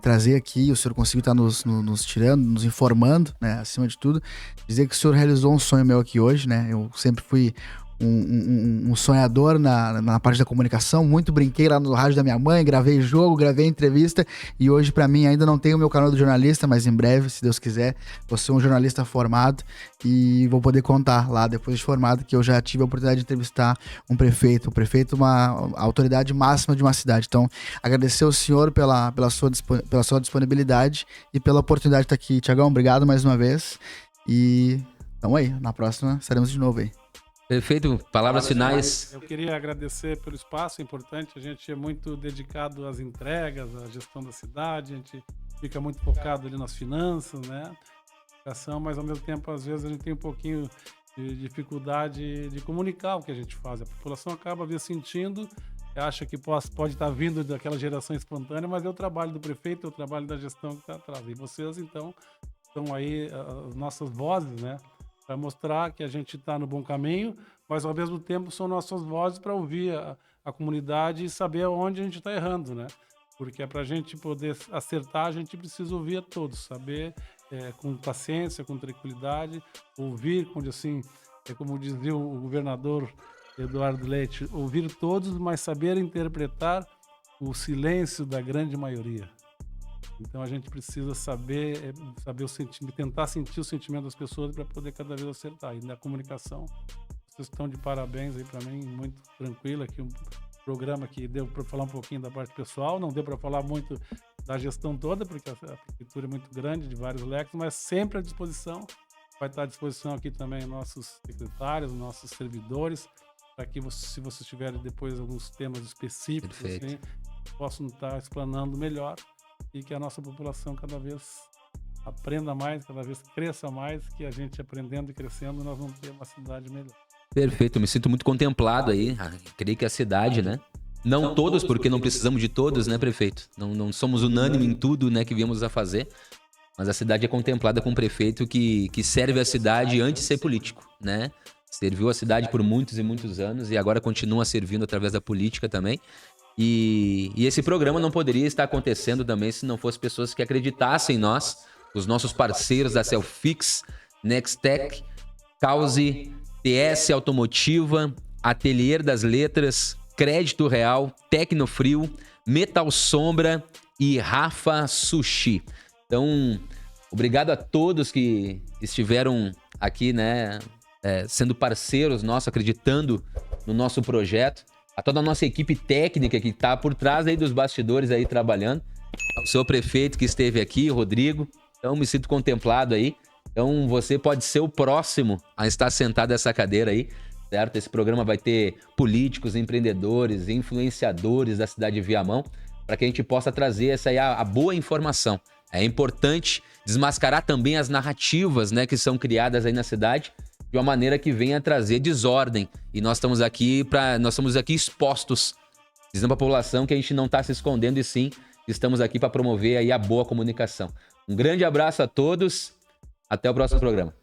trazer aqui, o senhor conseguiu estar nos tirando, nos informando, né, acima de tudo. Dizer que o senhor realizou um sonho meu aqui hoje, né? Eu sempre fui um sonhador na parte da comunicação, muito brinquei lá no rádio da minha mãe, gravei jogo, gravei entrevista, e hoje pra mim ainda não tenho o meu canal do jornalista, mas em breve, se Deus quiser, vou ser um jornalista formado e vou poder contar lá, depois de formado, que eu já tive a oportunidade de entrevistar um prefeito, uma autoridade máxima de uma cidade. Então, agradecer ao senhor pela sua disponibilidade e pela oportunidade de estar aqui. Tiagão, obrigado mais uma vez, e tamo aí, na próxima estaremos de novo aí. Perfeito, palavras finais. Eu queria agradecer pelo espaço, é importante, a gente é muito dedicado às entregas, à gestão da cidade, a gente fica muito focado ali nas finanças, né, mas ao mesmo tempo, às vezes, a gente tem um pouquinho de dificuldade de comunicar o que a gente faz. A população acaba sentindo, acha que pode estar vindo daquela geração espontânea, mas é o trabalho do prefeito, é o trabalho da gestão que está atrás. E vocês, então, são aí as nossas vozes, né, para mostrar que a gente está no bom caminho, mas ao mesmo tempo são nossas vozes para ouvir a comunidade e saber onde a gente está errando, né? Porque para a gente poder acertar, a gente precisa ouvir a todos, saber com paciência, com tranquilidade, ouvir, como dizia o governador Eduardo Leite, ouvir todos, mas saber interpretar o silêncio da grande maioria. Então a gente precisa saber o sentimento, tentar sentir o sentimento das pessoas para poder cada vez acertar. E na comunicação, vocês estão de parabéns aí para mim, muito tranquilo aqui, um programa que deu para falar um pouquinho da parte pessoal, não deu para falar muito da gestão toda, porque a prefeitura é muito grande, de vários leques, mas sempre à disposição Vai estar à disposição aqui também nossos secretários, nossos servidores, para que se vocês tiverem depois alguns temas específicos, assim, possam estar explanando melhor e que a nossa população cada vez aprenda mais, cada vez cresça mais, que a gente aprendendo e crescendo, nós vamos ter uma cidade melhor. Perfeito, eu me sinto muito contemplado aí. Creio que a cidade, né? Não todos, porque não precisamos de todos, né, prefeito? Não somos unânimes em tudo, né, que viemos a fazer. Mas a cidade é contemplada com um prefeito que serve a cidade antes de ser político, né? Serviu a cidade por muitos e muitos anos e agora continua servindo através da política também. E esse programa não poderia estar acontecendo também se não fossem pessoas que acreditassem em nós, os nossos parceiros da Selfix, Nextech, Cause, TS Automotiva, Ateliê das Letras, Crédito Real, Tecnofrio, Metal Sombra e Rafa Sushi. Então, obrigado a todos que estiveram aqui, né, sendo parceiros nossos, acreditando no nosso projeto. A toda a nossa equipe técnica que está por trás aí dos bastidores aí trabalhando. O seu prefeito que esteve aqui, Rodrigo. Então, me sinto contemplado aí. Então, você pode ser o próximo a estar sentado nessa cadeira aí, certo? Esse programa vai ter políticos, empreendedores, influenciadores da cidade de Viamão, para que a gente possa trazer essa aí a boa informação. É importante desmascarar também as narrativas, né, que são criadas aí na cidade de uma maneira que venha trazer desordem. E nós estamos aqui expostos, dizendo para a população que a gente não está se escondendo e sim estamos aqui para promover aí a boa comunicação. Um grande abraço a todos. Até o próximo programa.